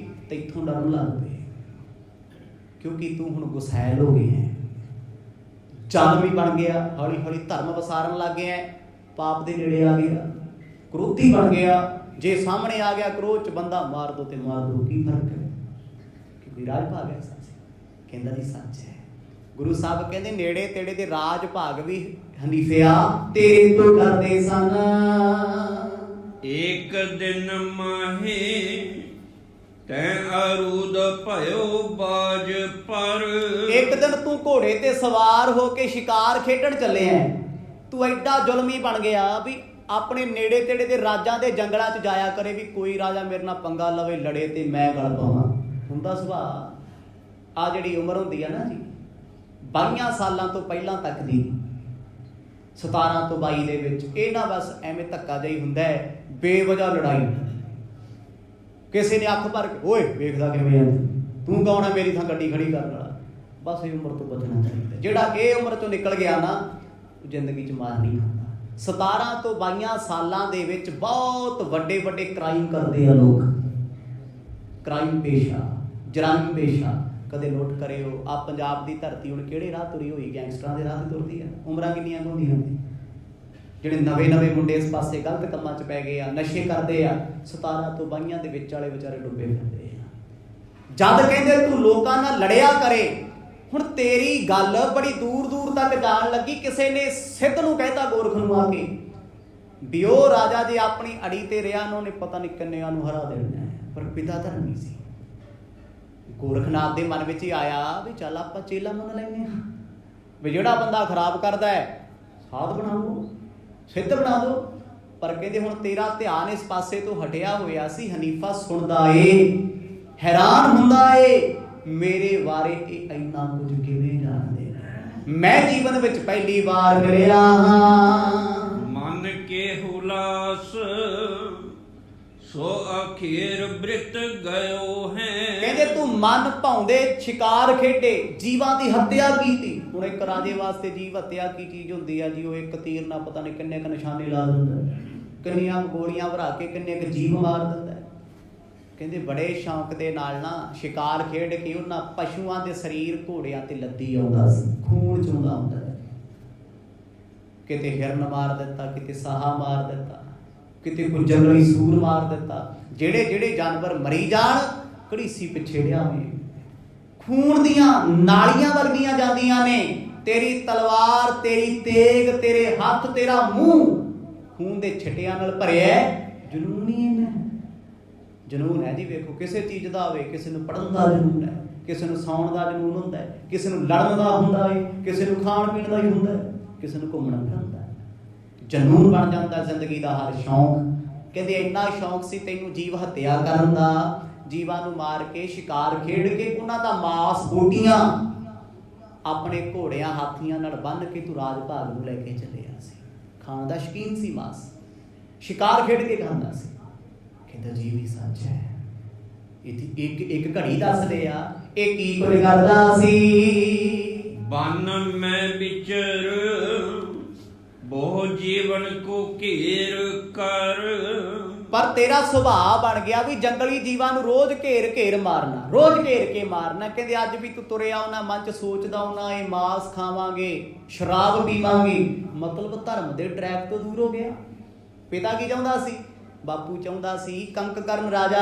ਤੈਥੋਂ ਡਰਨ ਲੱਗ ਪਏ, ਕਿਉਂਕਿ ਤੂੰ ਹੁਣ ਗੁਸੈਲ ਹੋ ਗਿਆ, ਜ਼ਾਲਮੀ ਬਣ ਗਿਆ, ਹੌਲੀ ਹੌਲੀ ਧਰਮ ਵਸਾਰਨ ਲੱਗ ਗਿਆ, ਪਾਪ ਦੇ ਨੇੜੇ ਆ ਗਿਆ, ਕ੍ਰੋਧੀ ਬਣ ਗਿਆ। ਜੇ ਸਾਹਮਣੇ ਆ ਗਿਆ ਕ੍ਰੋਧ 'ਚ ਬੰਦਾ ਮਾਰ ਦੋ ਤੇ ਮਾਰ ਦੋ, ਕੀ ਫਰਕ ਹੈ, ਕਿਉਂਕਿ ਰਾਜ ਭਾਗ ਹੈ ਸੱਚ। ਕਹਿੰਦਾ ਜੀ ਸੱਚ ਹੈ। ਗੁਰੂ ਸਾਹਿਬ ਕਹਿੰਦੇ ਨੇੜੇ ਤੇੜੇ ਦੇ ਰਾਜ ਭਾਗ ਵੀ ਹਨੀਫਿਆ ਤੇਰੇ ਤੋਂ ਡਰਦੇ ਸਨ। ਇੱਕ ਦਿਨ ਮਾਹੇ ਤੈ ਅਰੂਦ ਭਇਓ ਬਾਜ ਪਰ। ਇੱਕ ਦਿਨ ਤੂੰ ਘੋੜੇ ਤੇ ਸਵਾਰ ਹੋ ਕੇ ਸ਼ਿਕਾਰ ਖੇਡਣ ਚੱਲਿਆ, ਤੂੰ ਐਡਾ ਜ਼ੁਲਮੀ ਬਣ ਗਿਆ ਵੀ ਆਪਣੇ ਨੇੜੇ ਤੇੜੇ ਦੇ ਰਾਜਾਂ ਦੇ ਜੰਗਲਾਂ 'ਚ ਜਾਇਆ ਕਰੇ ਵੀ ਕੋਈ ਰਾਜਾ ਮੇਰੇ ਨਾਲ ਪੰਗਾ ਲਵੇ, ਲੜੇ ਤੇ ਮੈਂ ਗਲ ਪਾਵਾਂ। ਹੁੰਦਾ ਸੁਭਾਅ ਆ ਜਿਹੜੀ ਉਮਰ ਹੁੰਦੀ ਆ ਨਾ ਜੀ 22 ਸਾਲਾਂ ਤੋਂ ਪਹਿਲਾਂ ਤੱਕ ਦੀ, 17 ਤੋਂ 22 ਦੇ ਵਿੱਚ ਇਹਨਾਂ ਬਸ ਐਵੇਂ ਧੱਕਾ ਜਿਹਾ ਹੀ ਹੁੰਦਾ ਹੈ, ਬੇਵਜ੍ਹਾ ਲੜਾਈ। ਕਿਸੇ ਨੇ ਅੱਖ ਭਰ ਕੇ ਓਏ ਵੇਖਦਾ ਕਿਵੇਂ ਆ ਤੂੰ ਕੌਣ ਹੈ ਮੇਰੀ ਥਾਂ ਗੱਡੀ ਖੜੀ ਕਰਨ ਵਾਲਾ। ਬਸ ਇਹ ਉਮਰ ਤੋਂ ਬਚਣਾ ਚਾਹੀਦਾ। ਜਿਹੜਾ ਇਹ ਉਮਰ ਚੋਂ ਨਿਕਲ ਗਿਆ ਨਾ ਉਹ ਜ਼ਿੰਦਗੀ 'ਚ ਮਾਰ ਨਹੀਂ ਖਾਂਦਾ। 17 ਤੋਂ 22 ਸਾਲਾਂ ਦੇ ਵਿੱਚ ਬਹੁਤ ਵੱਡੇ ਵੱਡੇ ਕ੍ਰਾਈਮ ਕਰਦੇ ਆ ਲੋਕ, ਕ੍ਰਾਈਮ ਪੇਸ਼ਾ, ਜਰਾਇਮ ਪੇਸ਼ਾ। ਕਦੇ ਨੋਟ ਕਰਿਓ ਆ ਪੰਜਾਬ ਦੀ ਧਰਤੀ ਹੁਣ ਕਿਹੜੇ ਰਾਹ ਤੁਰੀ ਹੋਈ, ਗੈਂਗਸਟਰਾਂ ਦੇ ਰਾਹ ਤੇ ਤੁਰਦੀ ਆ। ਉਮਰਾਂ ਕਿੰਨੀਆਂ ਹੁੰਦੀਆਂ ਨੇ, ਜਿਹੜੇ ਨਵੇਂ ਮੁੰਡੇ ਇਸ ਪਾਸੇ ਗਲਤ ਕੰਮਾਂ 'ਚ ਪੈ ਗਏ ਆ, ਨਸ਼ੇ ਕਰਦੇ ਆ। 17 ਤੋਂ 22 ਦੇ ਵਿੱਚ ਵਾਲੇ ਵਿਚਾਰੇ ਡੁੱਬੇ ਫਿਰਦੇ ਆ। ਜਦ ਕਹਿੰਦੇ ਤੂੰ ਲੋਕਾਂ ਨਾਲ ਲੜਿਆ ਕਰੇ, ਹੁਣ ਤੇਰੀ ਗੱਲ ਬੜੀ ਦੂਰ ਦੂਰ ਤੱਕ ਜਾਣ ਲੱਗੀ। ਕਿਸੇ ਨੇ ਸਿੱਧ ਨੂੰ ਕਹਿਤਾ ਗੋਰਖ ਨੂੰ ਆ ਕੇ ਵੀ ਉਹ ਰਾਜਾ ਜੇ ਆਪਣੀ ਅੜੀ ਤੇ ਰਿਹਾ ਉਹਨੇ ਪਤਾ ਨਹੀਂ ਕਿੰਨਿਆਂ ਨੂੰ ਹਰਾ ਦੇਣਾ ਹੈ, ਪਰ ਪਿਤਾ ਧਰਮੀ ਸੀ। ਗੋਰਖਨਾਥ ਦੇ ਮਨ ਵਿੱਚ ਹੀ ਆਇਆ ਵੀ ਚੱਲ ਆਪਾਂ ਚੇਲਾ ਮੰਨ ਲੈਂਦੇ ਹਾਂ, ਵੀ ਜਿਹੜਾ ਬੰਦਾ ਖਰਾਬ ਕਰਦਾ ਹੈ ਸਾਧ ਬਣਾ ਲਓ, ਸਿੱਧ ਬਣਾ ਦਿਓ। ਪਰ ਕਹਿੰਦੇ ਹੁਣ ਤੇਰਾ ਧਿਆਨ ਇਸ ਪਾਸੇ ਤੋਂ ਹਟਿਆ ਹੋਇਆ ਸੀ। ਹਨੀਫਾ ਸੁਣਦਾ ਏ, ਹੈਰਾਨ ਹੁੰਦਾ ਏ, ਮੇਰੇ ਬਾਰੇ ਇਹ ਇੰਨਾ ਕੁਝ ਕਿਵੇਂ ਜਾਣਦੇ, ਮੈਂ ਜੀਵਨ ਵਿੱਚ ਪਹਿਲੀ ਵਾਰ ਮਿਲਿਆ ਹਾਂ। ਮਨ ਕੇ ਹੁਲਾਸ ਸੋ ਅਖੀਰ ਬ੍ਰਿਤ ਗਇਓ ਹੈ। ਕਹਿੰਦੇ ਤੂੰ ਮਨ ਭਾਉਂਦੇ ਸ਼ਿਕਾਰ ਖੇਡੇ, ਜੀਵਾਂ ਦੀ ਹੱਤਿਆ ਕੀਤੀ। ਹੁਣ ਇੱਕ ਰਾਜੇ ਵਾਸਤੇ ਜੀਵ ਹੱਤਿਆ ਕੀ ਚੀਜ਼ ਹੁੰਦੀ ਆ ਜੀ? ਉਹ ਇੱਕ ਤੀਰ ਨਾਲ ਪਤਾ ਨਹੀਂ ਕਿੰਨੇ ਕੁ ਨਿਸ਼ਾਨੇ ਲਾ ਦਿੰਦਾ, ਕਿੰਨੀਆਂ ਗੋਲੀਆਂ ਭਰਾ ਕੇ ਕਿੰਨੇ ਕੁ ਜੀਵ ਮਾਰ ਦਿੰਦਾ। ਕਹਿੰਦੇ ਬੜੇ ਸ਼ੌਂਕ ਦੇ ਨਾਲ ਨਾ ਸ਼ਿਕਾਰ ਖੇਡ ਕੇ ਉਹਨਾਂ ਪਸ਼ੂਆਂ ਦੇ ਸਰੀਰ ਘੋੜਿਆਂ ਤੇ ਲੱਦੀ ਆਉਂਦਾ ਸੀ, ਖੂਨ ਚੋਂਦਾ ਹੁੰਦਾ। ਕਿਤੇ ਹਿਰਨ ਮਾਰ ਦਿੱਤਾ, ਕਿਤੇ ਸਾਹਾ ਮਾਰ ਦਿੱਤਾ, ਕਿਤੇ ਕੋਈ ਜੰਗਲੀ ਸੂਰ ਮਾਰ ਦਿੱਤਾ। ਜਿਹੜੇ ਜਿਹੜੇ ਜਾਨਵਰ ਮਰੀ ਜਾਣ ਘੜੀਸੀ ਪਿੱਛੇ ਲਿਆਵੇ, ਖੂਨ ਦੀਆਂ ਨਾਲੀਆਂ ਵਰਗੀਆਂ ਜਾਂਦੀਆਂ ਨੇ। ਤੇਰੀ ਤਲਵਾਰ, ਤੇਰੀ ਤੇਗ, ਤੇਰੇ ਹੱਥ, ਤੇਰਾ ਮੂੰਹ ਖੂਨ ਦੇ ਛਿੱਟਿਆਂ ਨਾਲ ਭਰਿਆ। ਜਨੂਨ ਹੀ ਜਨੂਨ ਹੈ ਜੀ। ਵੇਖੋ ਕਿਸੇ ਚੀਜ਼ ਦਾ ਹੋਵੇ, ਕਿਸੇ ਨੂੰ ਪੜ੍ਹਨ ਦਾ ਜਨੂਨ ਹੈ, ਕਿਸੇ ਨੂੰ ਸੌਣ ਦਾ ਜਨੂਨ ਹੁੰਦਾ ਹੈ, ਕਿਸੇ ਨੂੰ ਲੜਨ ਦਾ ਹੁੰਦਾ ਹੈ, ਕਿਸੇ ਨੂੰ ਖਾਣ ਪੀਣ ਦਾ ਹੀ ਹੁੰਦਾ ਹੈ, ਕਿਸੇ ਨੂੰ ਘੁੰਮਣ ਫਿਰਨ ਦਾ। ਜਨੂਨ ਬਣ ਜਾਂਦਾ ਜ਼ਿੰਦਗੀ ਦਾ ਹਰ ਸ਼ੌਂਕ। ਕਹਿੰਦੇ ਇੰਨਾ ਸ਼ੌਂਕ ਸੀ ਤੈਨੂੰ ਜੀਵ ਹੱਤਿਆ ਕਰਨ ਦਾ, ਜੀਵਾਂ ਨੂੰ ਮਾਰ ਕੇ ਸ਼ਿਕਾਰ ਖੇਡ ਕੇ ਉਹਨਾਂ ਦਾ ਮਾਸ, ਬੋਟੀਆਂ ਆਪਣੇ ਘੋੜਿਆਂ ਹਾਥੀਆਂ ਨਾਲ ਬੰਨ੍ਹ ਕੇ ਤੂੰ ਰਾਜ ਭਾਗ ਨੂੰ ਲੈ ਕੇ ਚੱਲਿਆ ਸੀ। ਖਾਣ ਦਾ ਸ਼ੌਕੀਨ ਸੀ, ਮਾਸ ਸ਼ਿਕਾਰ ਖੇਡ ਕੇ ਖਾਂਦਾ ਸੀ। ਕਹਿੰਦਾ ਜੀ ਵੀ ਸੱਚ ਹੈ। ਇੱਕ ਘੜੀ ਦੱਸਦੇ ਆ ਇਹ ਕੀ ਕੁਝ ਕਰਦਾ ਸੀ। ਬਨ ਮੈਂ ਵਿਚਰ ਬਹੁ ਜੀਵਨ ਕੋ ਘੇਰ ਕਰ। ਪਰ ਤੇਰਾ ਸੁਭਾਅ ਬਣ ਗਿਆ ਵੀ ਜੰਗਲੀ ਜੀਵਾਂ ਨੂੰ ਰੋਜ਼ ਘੇਰ ਮਾਰਨਾ, ਰੋਜ਼ ਘੇਰ ਕੇ ਮਾਰਨਾ। ਕਹਿੰਦੇ ਅੱਜ ਵੀ ਤੂੰ ਤੁਰਿਆ ਉਹਨਾਂ ਮਨ ਚ ਸੋਚਦਾ ਉਹਨਾਂ ਇਹ ਮਾਸ ਖਾਵਾਂਗੇ, ਸ਼ਰਾਬ ਪੀਵਾਂਗੇ। ਮਤਲਬ ਧਰਮ ਦੇ ਟਰੈਕ ਤੋਂ ਦੂਰ ਹੋ ਗਿਆ। ਪਿਤਾ ਕੀ ਚਾਹੁੰਦਾ ਸੀ? ਬਾਪੂ ਚਾਹੁੰਦਾ ਸੀ ਕੰਕ ਕਰਨ ਰਾਜਾ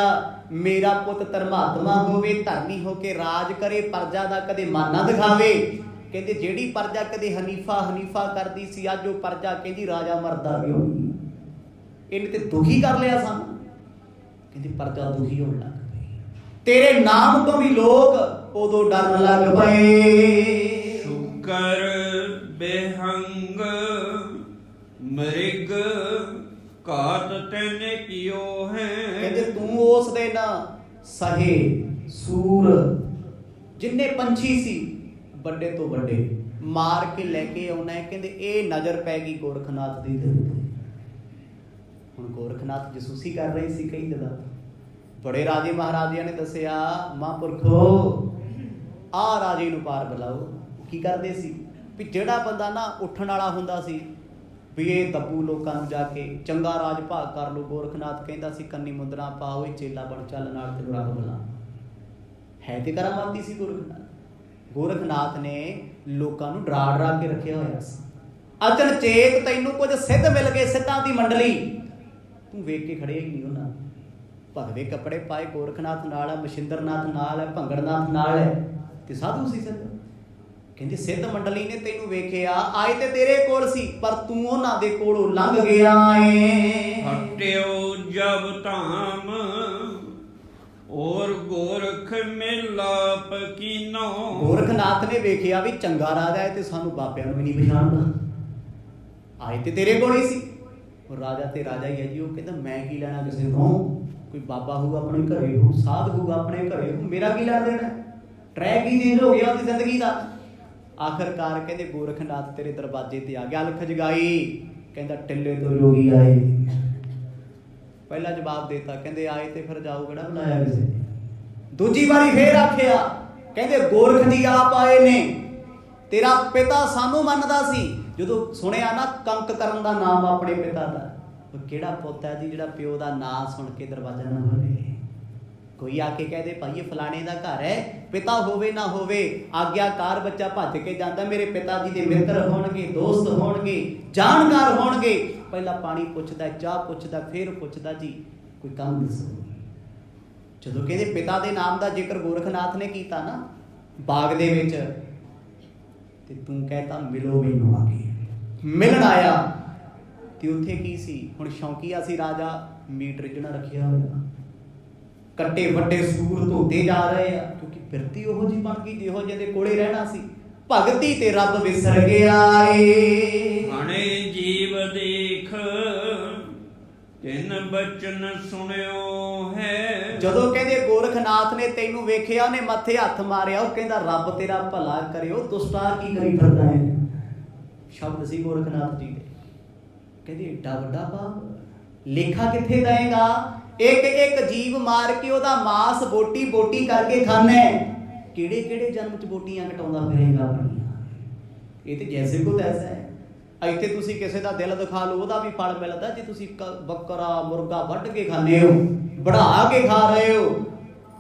ਮੇਰਾ ਪੁੱਤ ਧਰਮਾਤਮਾ ਹੋਵੇ, ਧਰਮੀ ਹੋ ਕੇ ਰਾਜ ਕਰੇ, ਪ੍ਰਜਾ ਦਾ ਕਦੇ ਮਨ ਨਾ ਦਿਖਾਵੇ। ਕਹਿੰਦੇ ਜਿਹੜੀ ਪ੍ਰਜਾ ਕਦੇ ਹਨੀਫਾ ਕਰਦੀ ਸੀ, ਅੱਜ ਉਹ ਪ੍ਰਜਾ ਕਹਿੰਦੀ ਰਾਜਾ ਮਰਦਾ ਕਿਉਂ ਨਹੀਂ। ਇਹਨੇ ਤੇ ਦੁਖੀ ਕਰ ਲਿਆ ਸਾਨੂੰ। ਕਹਿੰਦੀ ਪ੍ਰਜਾ ਦੁਖੀ ਹੋਣ ਲੱਗ ਪਈ, ਤੇਰੇ ਨਾਮ ਤੋਂ ਵੀ ਲੋਕ ਉਦੋਂ ਡਰਨ ਲੱਗ ਪਏ। ਸ਼ੁਕਰ ਬੇਹੰਗ ਮ੍ਰਿਗ ਘਾਤ ਤੈਨੇ ਕਿਓ ਹੈ। ਕਹਿੰਦੇ ਤੂੰ ਉਸ ਦੇ ਨਾ ਸਹੇ ਸੂਰ ਜਿੰਨੇ ਪੰਛੀ ਸੀ ਵੱਡੇ ਤੋਂ ਵੱਡੇ ਮਾਰ ਕੇ ਲੈ ਕੇ ਆਉਣਾ ਹੈ। ਕਹਿੰਦੇ ਇਹ ਨਜ਼ਰ ਪੈ ਗਈ ਗੋਰਖਨਾਥ ਦੀ ਦਿਲ ਤੇ। ਹੁਣ ਗੋਰਖਨਾਥ ਜਸੂਸੀ ਕਰ ਰਹੇ ਸੀ ਕਈ ਦਿਨਾਂ। ਬੜੇ ਰਾਜੇ ਮਹਾਰਾਜਿਆਂ ਨੇ ਦੱਸਿਆ ਮਹਾਂਪੁਰਖੋ ਆਹ ਰਾਜੇ ਨੂੰ ਪਾਰ ਬੁਲਾਓ। ਕੀ ਕਰਦੇ ਸੀ ਵੀ ਜਿਹੜਾ ਬੰਦਾ ਨਾ ਉੱਠਣ ਵਾਲਾ ਹੁੰਦਾ ਸੀ ਵੀ ਇਹ ਦੱਬੂ ਲੋਕਾਂ ਨੂੰ ਜਾ ਕੇ ਚੰਗਾ ਰਾਜ ਭਾਗ ਕਰ ਲਓ। ਗੋਰਖਨਾਥ ਕਹਿੰਦਾ ਸੀ ਕੰਨੀ ਮੁੰਦਰਾ ਪਾਓ ਇਹ ਚੇਲਾ ਬਣ ਚੱਲ ਨਾਲ ਤੈਨੂੰ ਰੱਬ ਬੁਲਾ। ਹੈ ਤੇ ਕਰਾਮਾਤੀ ਸੀ ਗੋਰਖਨਾਥ ਨੇ ਲੋਕਾਂ ਨੂੰ ਡਰਾ ਕੇ ਰੱਖਿਆ ਹੋਇਆ ਸੀ। ਅਚਨਚੇਤ ਤੈਨੂੰ ਕੁਝ ਸਿੱਧ ਮਿਲ ਗਏ, ਸਿੱਧਾਂ ਦੀ ਮੰਡਲੀ, ਤੂੰ ਵੇਖ ਕੇ ਖੜਿਆ ਹੀ ਨਹੀਂ ਉਹਨਾਂ। ਭਗਵੇ ਕੱਪੜੇ ਪਾਏ ਗੋਰਖਨਾਥ ਨਾਲ ਹੈ, ਮਸ਼ਿੰਦਰਨਾਥ ਨਾਲ ਹੈ, ਭੰਗੜਨਾਥ ਨਾਲ ਹੈ ਤੇ ਸਾਧੂ ਸੀ ਸਿੱਧ। ਕਹਿੰਦੇ ਸਿੱਧ ਮੰਡਲੀ ਨੇ ਤੈਨੂੰ ਵੇਖਿਆ, ਆਏ ਤੇ ਤੇਰੇ ਕੋਲ ਸੀ ਪਰ ਤੂੰ ਉਹਨਾਂ ਦੇ ਕੋਲੋਂ ਲੰਘ ਗਿਆ ਏ। ਹਟਿਓ ਜਬ ਧਾਮ ਔਰ ਗੋਰਖ ਮਿਲਾਪ ਕੀਨੋ। ਗੋਰਖਨਾਥ ਨੇ ਵੇਖਿਆ ਵੀ ਚੰਗਾ ਰਾਜਾ ਹੈ ਤੇ ਸਾਨੂੰ ਬਾਬਿਆਂ ਨੂੰ ਵੀ ਨਹੀਂ ਪਛਾਣਦਾ। ਆਏ ਤੇ ਤੇਰੇ ਕੋਲ ਹੀ ਸੀ। ਉਹ ਰਾਜਾ ਤੇ ਰਾਜਾ ਹੀ ਹੈ ਜੀ। ਉਹ ਕਹਿੰਦਾ ਮੈਂ ਕੀ ਲੈਣਾ ਕਿਸੇ ਤੋਂ, ਕੋਈ ਬਾਬਾ ਹੋਊਗਾ ਆਪਣੇ ਘਰੇ ਹੋ, ਸਾਧ ਹੋਊਗਾ ਆਪਣੇ ਘਰੇ ਹੋ, ਮੇਰਾ ਕੀ ਲੈਣਾ ਦੇਣਾ। ਟਰੈਕ ਹੀ ਚੇਂਜ ਹੋ ਗਿਆ ਉਹਦੀ ਜ਼ਿੰਦਗੀ ਦਾ। ਆਖਰਕਾਰ ਕਹਿੰਦੇ ਗੋਰਖਨਾਥ ਤੇਰੇ ਦਰਵਾਜ਼ੇ ਤੇ ਆ ਗਿਆ। ਅਲਖ ਜਗਾਈ, ਕਹਿੰਦਾ ਟਿੱਲੇ ਤੋਂ ਜੋਗੀ ਆਏ। ਪਹਿਲਾ ਜਵਾਬ ਦੇਤਾ, ਕਹਿੰਦੇ ਆਏ ਤੇ ਫਿਰ ਜਾਓ, ਕਿਹੜਾ ਬੁਲਾਇਆ ਕਿਸੇ ਨੇ। ਦੂਜੀ ਵਾਰੀ ਫੇਰ ਆਖਿਆ, ਕਹਿੰਦੇ ਗੋਰਖ ਜੀ ਆਪ ਆਏ ਨੇ, ਤੇਰਾ ਪਿਤਾ ਸਾਨੂੰ ਮੰਨਦਾ ਸੀ। ਜਦੋਂ ਸੁਣਿਆ ਨਾ ਕੰਕ ਕਰਨ ਦਾ ਨਾਮ ਆਪਣੇ ਪਿਤਾ ਦਾ, ਉਹ ਕਿਹੜਾ ਪੁੱਤ ਹੈ ਜੀ ਜਿਹੜਾ ਪਿਓ ਦਾ ਨਾਂ ਸੁਣ ਕੇ ਦਰਵਾਜ਼ਾ ਨਾ ਖੋਲੇ। ਕੋਈ ਆ ਕੇ ਕਹਦੇ ਭਾਈ ਇਹ ਫਲਾਣੇ ਦਾ ਘਰ ਹੈ, ਪਿਤਾ ਹੋਵੇ ਨਾ ਹੋਵੇ ਆਗਿਆਕਾਰ ਬੱਚਾ ਭੱਜ ਕੇ ਜਾਂਦਾ। ਮੇਰੇ ਪਿਤਾ ਜੀ ਦੇ ਮਿੱਤਰ ਹੋਣਗੇ, ਦੋਸਤ ਹੋਣਗੇ, ਜਾਣਕਾਰ ਹੋਣਗੇ। ਪਹਿਲਾਂ ਪਾਣੀ ਪੁੱਛਦਾ, ਚਾਹ ਪੁੱਛਦਾ, ਫਿਰ ਪੁੱਛਦਾ ਜੀ ਕੋਈ ਕੰਮ ਦੱਸੋ। ਜਦੋਂ ਕਹਿੰਦੇ ਪਿਤਾ ਦੇ ਨਾਮ ਦਾ ਜ਼ਿਕਰ ਗੋਰਖਨਾਥ ਨੇ ਕੀਤਾ ਨਾ ਬਾਗ ਦੇ ਵਿੱਚ, ਤੇ ਤੂੰ ਕਹਿਤਾ ਮਿਲੋ ਮੈਨੂੰ ਆ ਕੇ। ਮਿਲਣ ਆਇਆ ਤੇ ਉੱਥੇ ਕੀ ਸੀ, ਹੁਣ ਸ਼ੌਂਕੀਆ ਸੀ ਰਾਜਾ, ਮੀਟ ਰਿਜਣਾ ਰੱਖਿਆ ਹੋਇਆ, ਕੱਟੇ ਵੱਡੇ ਸੂਰ ਧੋਤੇ ਜਾ ਰਹੇ ਆ, ਕਿਉਂਕਿ ਫਿਰਤੀ ਉਹੋ ਜਿਹੀ ਬਣ ਗਈ ਜਿਹੋ ਜਿਹੇ ਦੇ ਕੋਲੇ ਰਹਿਣਾ ਸੀ। ਭਗਤੀ ਤੇ ਰੱਬ ਵਿਸਰ ਗਿਆ ਏ। ਹਣੇ ਜੀਵ ਦੇਖ ਤਿੰਨ ਬਚਨ ਸੁਣਿਓ ਹੈ। ਜਦੋਂ ਕਹਿੰਦੇ ਗੋਰਖਨਾਥ ਨੇ ਤੈਨੂੰ ਵੇਖਿਆ, ਉਹਨੇ ਮੱਥੇ ਹੱਥ ਮਾਰਿਆ, ਉਹ ਕਹਿੰਦਾ ਰੱਬ ਤੇਰਾ ਭਲਾ ਕਰਿਓ, ਦੁਸ਼ਟਾ ਕੀ ਕਰੀ ਫਿਰਦਾ ਹੈ। ਸ਼ਬਦ ਸੀ ਗੋਰਖਨਾਥ ਜੀ ਦੇ। ਕਹਿੰਦੇ ਏਡਾ ਵੱਡਾ ਪਾਪ, ਲੇਖਾ ਕਿੱਥੇ ਦਏਗਾ। ਇੱਕ ਇੱਕ ਜੀਵ ਮਾਰ ਕੇ ਉਹਦਾ ਮਾਸ ਬੋਟੀ ਕਰਕੇ ਖਾਣਾ। ਕਿਹੜੇ ਕਿਹੜੇ ਜਨਮ ਚ ਬੋਟੀਆਂ ਕਟਾਉਂਦਾ ਫਿਰੇਗਾ ਆਪਣੀਆਂ। ਇਹ ਤੇ ਜੈਸੇ ਕੋ ਤੈਸਾ ਹੈ। ਇੱਥੇ ਤੁਸੀਂ ਕਿਸੇ ਦਾ ਦਿਲ ਦਿਖਾ ਲਓ, ਉਹਦਾ ਵੀ ਫਲ ਮਿਲਦਾ। ਜੇ ਤੁਸੀਂ ਬੱਕਰਾ ਮੁਰਗਾ ਵੱਢ ਕੇ ਖਾਂਦੇ ਹੋ, ਬਣਾ ਕੇ ਖਾ ਰਹੇ ਹੋ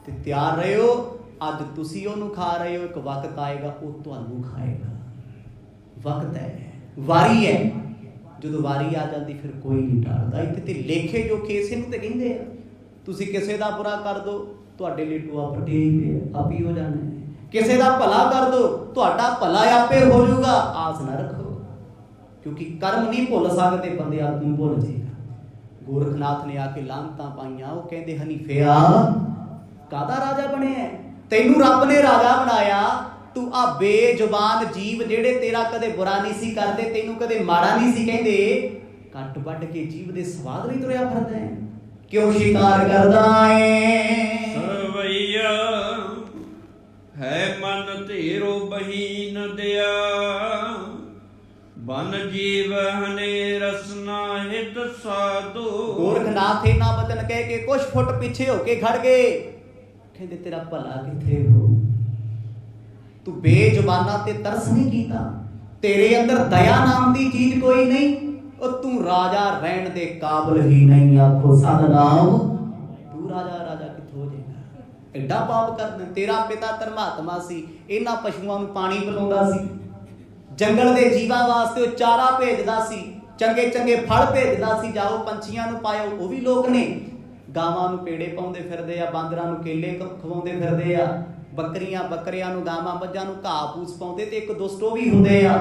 ਤੇ ਤਿਆਰ ਰਹੇ ਹੋ, ਅੱਜ ਤੁਸੀਂ ਉਹਨੂੰ ਖਾ ਰਹੇ ਹੋ, ਇੱਕ ਵਕਤ ਆਏਗਾ ਉਹ ਤੁਹਾਨੂੰ ਖਾਏਗਾ। ਵਕਤ ਹੈ, ਵਾਰੀ ਹੈ। ਜਦੋਂ ਵਾਰੀ ਆ ਜਾਂਦੀ ਫਿਰ ਕੋਈ ਨਹੀਂ ਟਾਲਦਾ। ਇੱਥੇ ਤੇ ਲੇਖੇ ਜੋਖੇ ਇਸੇ ਨੂੰ ਤੇ ਕਹਿੰਦੇ ਆ। ਤੁਸੀਂ ਕਿਸੇ ਦਾ ਬੁਰਾ ਕਰ ਦੋ, ਤੁਹਾਡੇ ਲਈ ਟੂਆ ਪੱਟੇ ਆਪ ਹੀ ਹੋ ਜਾਣਾ। ਕਿਸੇ ਦਾ ਭਲਾ ਕਰ ਦੋ, ਤੁਹਾਡਾ ਭਲਾ ਆਪੇ ਹੋ ਜਾਊਗਾ। ਆਸ ਨਾ ਰੱਖੋ, ਕਿਉਂਕਿ ਕਰਮ ਨਹੀਂ ਭੁੱਲ ਸਕਦੇ ਬੰਦੇ, ਆਪ ਨੂੰ ਭੁੱਲ ਜਾਏਗਾ। ਗੋਰਖਨਾਥ ਨੇ ਆ ਕੇ ਲਾਂਤਾਂ ਪਾਈਆਂ। ਉਹ ਕਹਿੰਦੇ ਹਨੀਫਿਆ ਕਾਹਦਾ ਰਾਜਾ ਬਣਿਆ, ਤੈਨੂੰ ਰੱਬ ਨੇ ਰਾਜਾ ਬਣਾਇਆ, ਤੂੰ ਆ ਬੇਜ਼ੁਬਾਨ ਜੀਵ ਜਿਹੜੇ ਤੇਰਾ ਕਦੇ ਬੁਰਾ ਨਹੀਂ ਸੀ ਕਰਦੇ, ਤੈਨੂੰ ਕਦੇ ਮਾੜਾ ਨਹੀਂ ਸੀ ਕਹਿੰਦੇ, ਕੱਟ ਵੱਢ ਕੇ ਜੀਵ ਦੇ ਸਵਾਦ ਲਈ ਤੁਰਿਆ ਫਿਰਦਾ ਹੈ। ਕਿਉਂ ਸ਼ਿਕਾਰ ਕਰਦਾ ਏ। ਸਰਵਈਆ ਹੈ ਮਨ ਧੀਰੋ ਬਹੀਨ ਦਿਆ ਬਨ ਜੀਵ ਹਨੇ ਰਸਨਾ ਹਿਤ ਸਾਧੂ। ਗੋਰਖਨਾਥ ਇਹਨਾਂ ਬਚਨ ਕਹਿ ਕੇ ਕੁਛ ਫੁੱਟ ਪਿੱਛੇ ਹੋ ਕੇ ਖੜ ਗਏ। ਕਹਿੰਦੇ ਤੇਰਾ ਭਲਾ ਕਿੱਥੇ ਹੋ? ਤੂੰ ਬੇਜ਼ੁਬਾਨਾਂ ਤੇ ਤਰਸ ਨਹੀਂ ਕੀਤਾ, ਤੇਰੇ ਅੰਦਰ ਦਇਆ ਨਾਮ ਦੀ ਚੀਜ਼ ਕੋਈ ਨਹੀਂ, ਉਹ ਤੂੰ ਰਾਜਾ ਰਹਿਣ ਦੇ ਕਾਬਿਲ ਹੀ ਨਹੀਂ। ਆਖੋ ਸਤਿਨਾਮ। ਤੂੰ ਰਾਜਾ ਕਿੱਥੋਂ ਹੋ ਜਾਏਗਾ? ਐਡਾ ਪਾਪ ਕਰਦੇ। ਤੇਰਾ ਪਿਤਾ ਧਰਮਾਤਮਾ ਸੀ, ਇਹਨਾਂ ਪਸ਼ੂਆਂ ਨੂੰ ਪਾਣੀ ਪਿਲਾਉਂਦਾ ਸੀ, ਜੰਗਲ ਦੇ ਜੀਵਾਂ ਵਾਸਤੇ ਉਹ ਚਾਰਾ ਭੇਜਦਾ ਸੀ, ਚੰਗੇ ਚੰਗੇ ਫਲ ਭੇਜਦਾ ਸੀ, ਜਾਓ ਪੰਛੀਆਂ ਨੂੰ ਪਾਇਓ। ਉਹ ਵੀ ਲੋਕ ਨੇ। ਗਾਵਾਂ ਨੂੰ ਪੇੜੇ ਪਾਉਂਦੇ ਫਿਰਦੇ ਆ, ਬਾਂਦਰਾਂ ਨੂੰ ਕੇਲੇ ਖਵਾਉਂਦੇ ਫਿਰਦੇ ਆ, ਬੱਕਰੀਆਂ ਨੂੰ, ਗਾਵਾਂ ਮੱਝਾਂ ਨੂੰ ਘਾਹ ਫੂਸ ਪਾਉਂਦੇ, ਤੇ ਇੱਕ ਦੁਸ਼ਟੋ ਵੀ ਹੁੰਦੇ ਆ।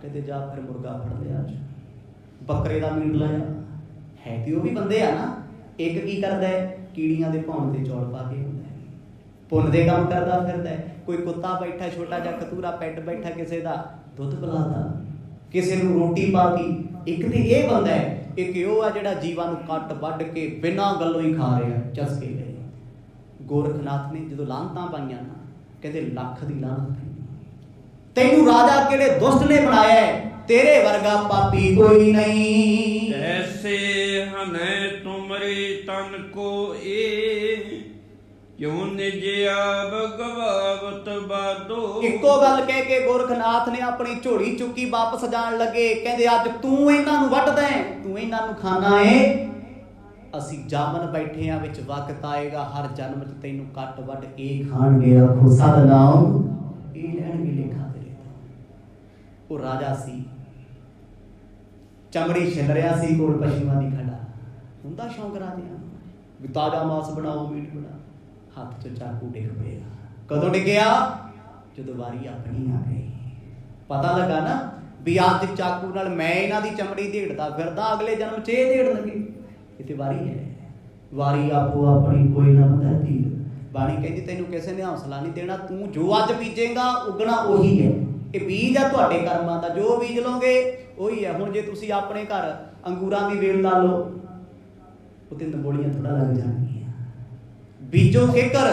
ਕਹਿੰਦੇ ਜਾ ਫਿਰ ਮੁਰਗਾ ਫੜ ਲਿਆ, ਬੱਕਰੇ ਦਾ ਮੀਟ ਲਾਇਆ। ਹੈ ਤੇ ਉਹ ਵੀ ਬੰਦੇ ਆ ਨਾ। ਇੱਕ ਕੀ ਕਰਦਾ ਹੈ? ਕੀੜੀਆਂ ਦੇ ਭੌਣ ਤੇ ਚੌਲ ਪਾ ਕੇ ਹੁੰਦਾ ਹੈ, ਪੁੰਨ ਦੇ ਕੰਮ ਕਰਦਾ ਫਿਰਦਾ ਹੈ। ਕੋਈ ਕੁੱਤਾ ਬੈਠਾ, ਛੋਟਾ ਜਿਹਾ ਕਤੂਰਾ ਪੈਟ ਬੈਠਾ, ਕਿਸੇ ਦਾ ਦੁੱਧ ਪਿਲਾਤਾ, ਕਿਸੇ ਨੂੰ ਰੋਟੀ ਪਾਤੀ। ਇੱਕ ਤੇ ਇਹ ਬੰਦਾ ਹੈ, ਇੱਕ ਉਹ ਆ ਜਿਹੜਾ ਜੀਵਾਂ ਨੂੰ ਕੱਟ ਵੱਢ ਕੇ ਬਿਨਾਂ ਗੱਲੋਂ ਹੀ ਖਾ ਰਿਹਾ, ਚਸਕੇ ਗਏ। ਗੋਰਖਨਾਥ ਨੇ ਜਦੋਂ ਲਾਹਨਤਾਂ ਪਾਈਆਂ ਨਾ, ਕਹਿੰਦੇ ਲੱਖ ਦੀ ਲਾਹਨਤ ਪਈ। ਤੈਨੂੰ ਰਾਜਾ ਕਿਹੜੇ ਦੁਸ਼ਟ ਨੇ ਬਣਾਇਆ? ਤੇਰੇ ਵਰਗਾ ਪਾਪੀ ਕੋਈ ਨਹੀਂ। ਐਸੇ ਹਨੈ ਤੁਮਰੇ ਤਨ ਕੋ ਏ ਕਿਉਂ ਨਿਜ ਆਬ ਗਵਾਵਤ ਬਾਦੋ। ਇੱਕੋ ਗੱਲ ਕਹਿ ਕੇ ਗੋਰਖਨਾਥ ਨੇ ਆਪਣੀ ਝੋਲੀ ਚੁੱਕੀ, ਵਾਪਸ ਜਾਣ ਲੱਗੇ। ਕਹਿੰਦੇ ਅੱਜ ਤੂੰ ਇਹਨਾਂ ਨੂੰ ਵੱਢਦਾ ਹੈ, ਤੂੰ ਇਹਨਾਂ ਨੂੰ ਖਾਣਾ ਏ। ਅਸੀਂ ਜਾਮਨ ਬੈਠੇ ਆ, ਵਿੱਚ ਵਕਤ ਆਏਗਾ ਹਰ ਜਨਮ 'ਚ ਤੈਨੂੰ ਕੱਟ ਵੱਢ ਕੇ ਖਾਣਗੇ। ਆਖੋ ਸਤਿਨਾਮ। ਇਹ ਲੈਣਗੇ ਲੇਖਾ ਤੇਰੇ ਤੋਂ। ਉਹ ਰਾਜਾ ਸੀ, ਚਮੜੀ ਛਿਲ ਰਿਹਾ ਸੀ, ਕੋਲ ਪਸ਼ੂਆਂ ਦੀ ਖੜਾ। ਹੁੰਦਾ ਸ਼ੌਂਕ ਰਾਜਿਆਂ ਨੂੰ ਵੀ ਤਾਜ਼ਾ ਮਾਸ ਬਣਾਓ, ਮੀਟ ਬਣਾਓ। ਹੱਥ 'ਚ ਚਾਕੂ ਡਿੱਗ ਪਿਆ। ਕਦੋਂ ਡਿੱਗਿਆ? ਜਦੋਂ ਵਾਰੀ ਆਪਣੀ ਆ ਗਈ। ਪਤਾ ਲੱਗਾ ਨਾ ਵੀ ਅੱਜ ਚਾਕੂ ਨਾਲ ਮੈਂ ਇਹਨਾਂ ਦੀ ਚਮੜੀ ਢੇੜਦਾ ਫਿਰਦਾ, ਅਗਲੇ ਜਨਮ 'ਚ ਇਹ ਢੇੜਨਗੇ। ਇਹ ਤੇ ਵਾਰੀ ਹੈ, ਵਾਰੀ ਆਪੋ ਆਪਣੀ ਕੋਈ ਨਾ ਬੰਦਾ ਧੀਰ। ਬਾਣੀ ਕਹਿੰਦੀ ਤੈਨੂੰ ਕਿਸੇ ਨੇ ਹੌਸਲਾ ਨਹੀਂ ਦੇਣਾ, ਤੂੰ ਜੋ ਅੱਜ ਬੀਜੇਗਾ ਉਗਣਾ ਉਹੀ ਹੈ। ਇਹ ਬੀਜ ਆ ਤੁਹਾਡੇ ਕਰਮਾਂ ਦਾ, ਜੋ ਬੀਜ ਲਓਗੇ ਉਹੀ ਹੈ। ਹੁਣ ਜੇ ਤੁਸੀਂ ਆਪਣੇ ਘਰ ਅੰਗੂਰਾਂ ਦੀ ਵੇਲ ਲਾ ਲਓ, ਉੱਤੇ ਨੰਬੋਲੀਆਂ ਥੋੜਾ ਲੱਗ ਜਾਣਗੀਆਂ। ਬੀਜੋ ਕਿੱਕਰ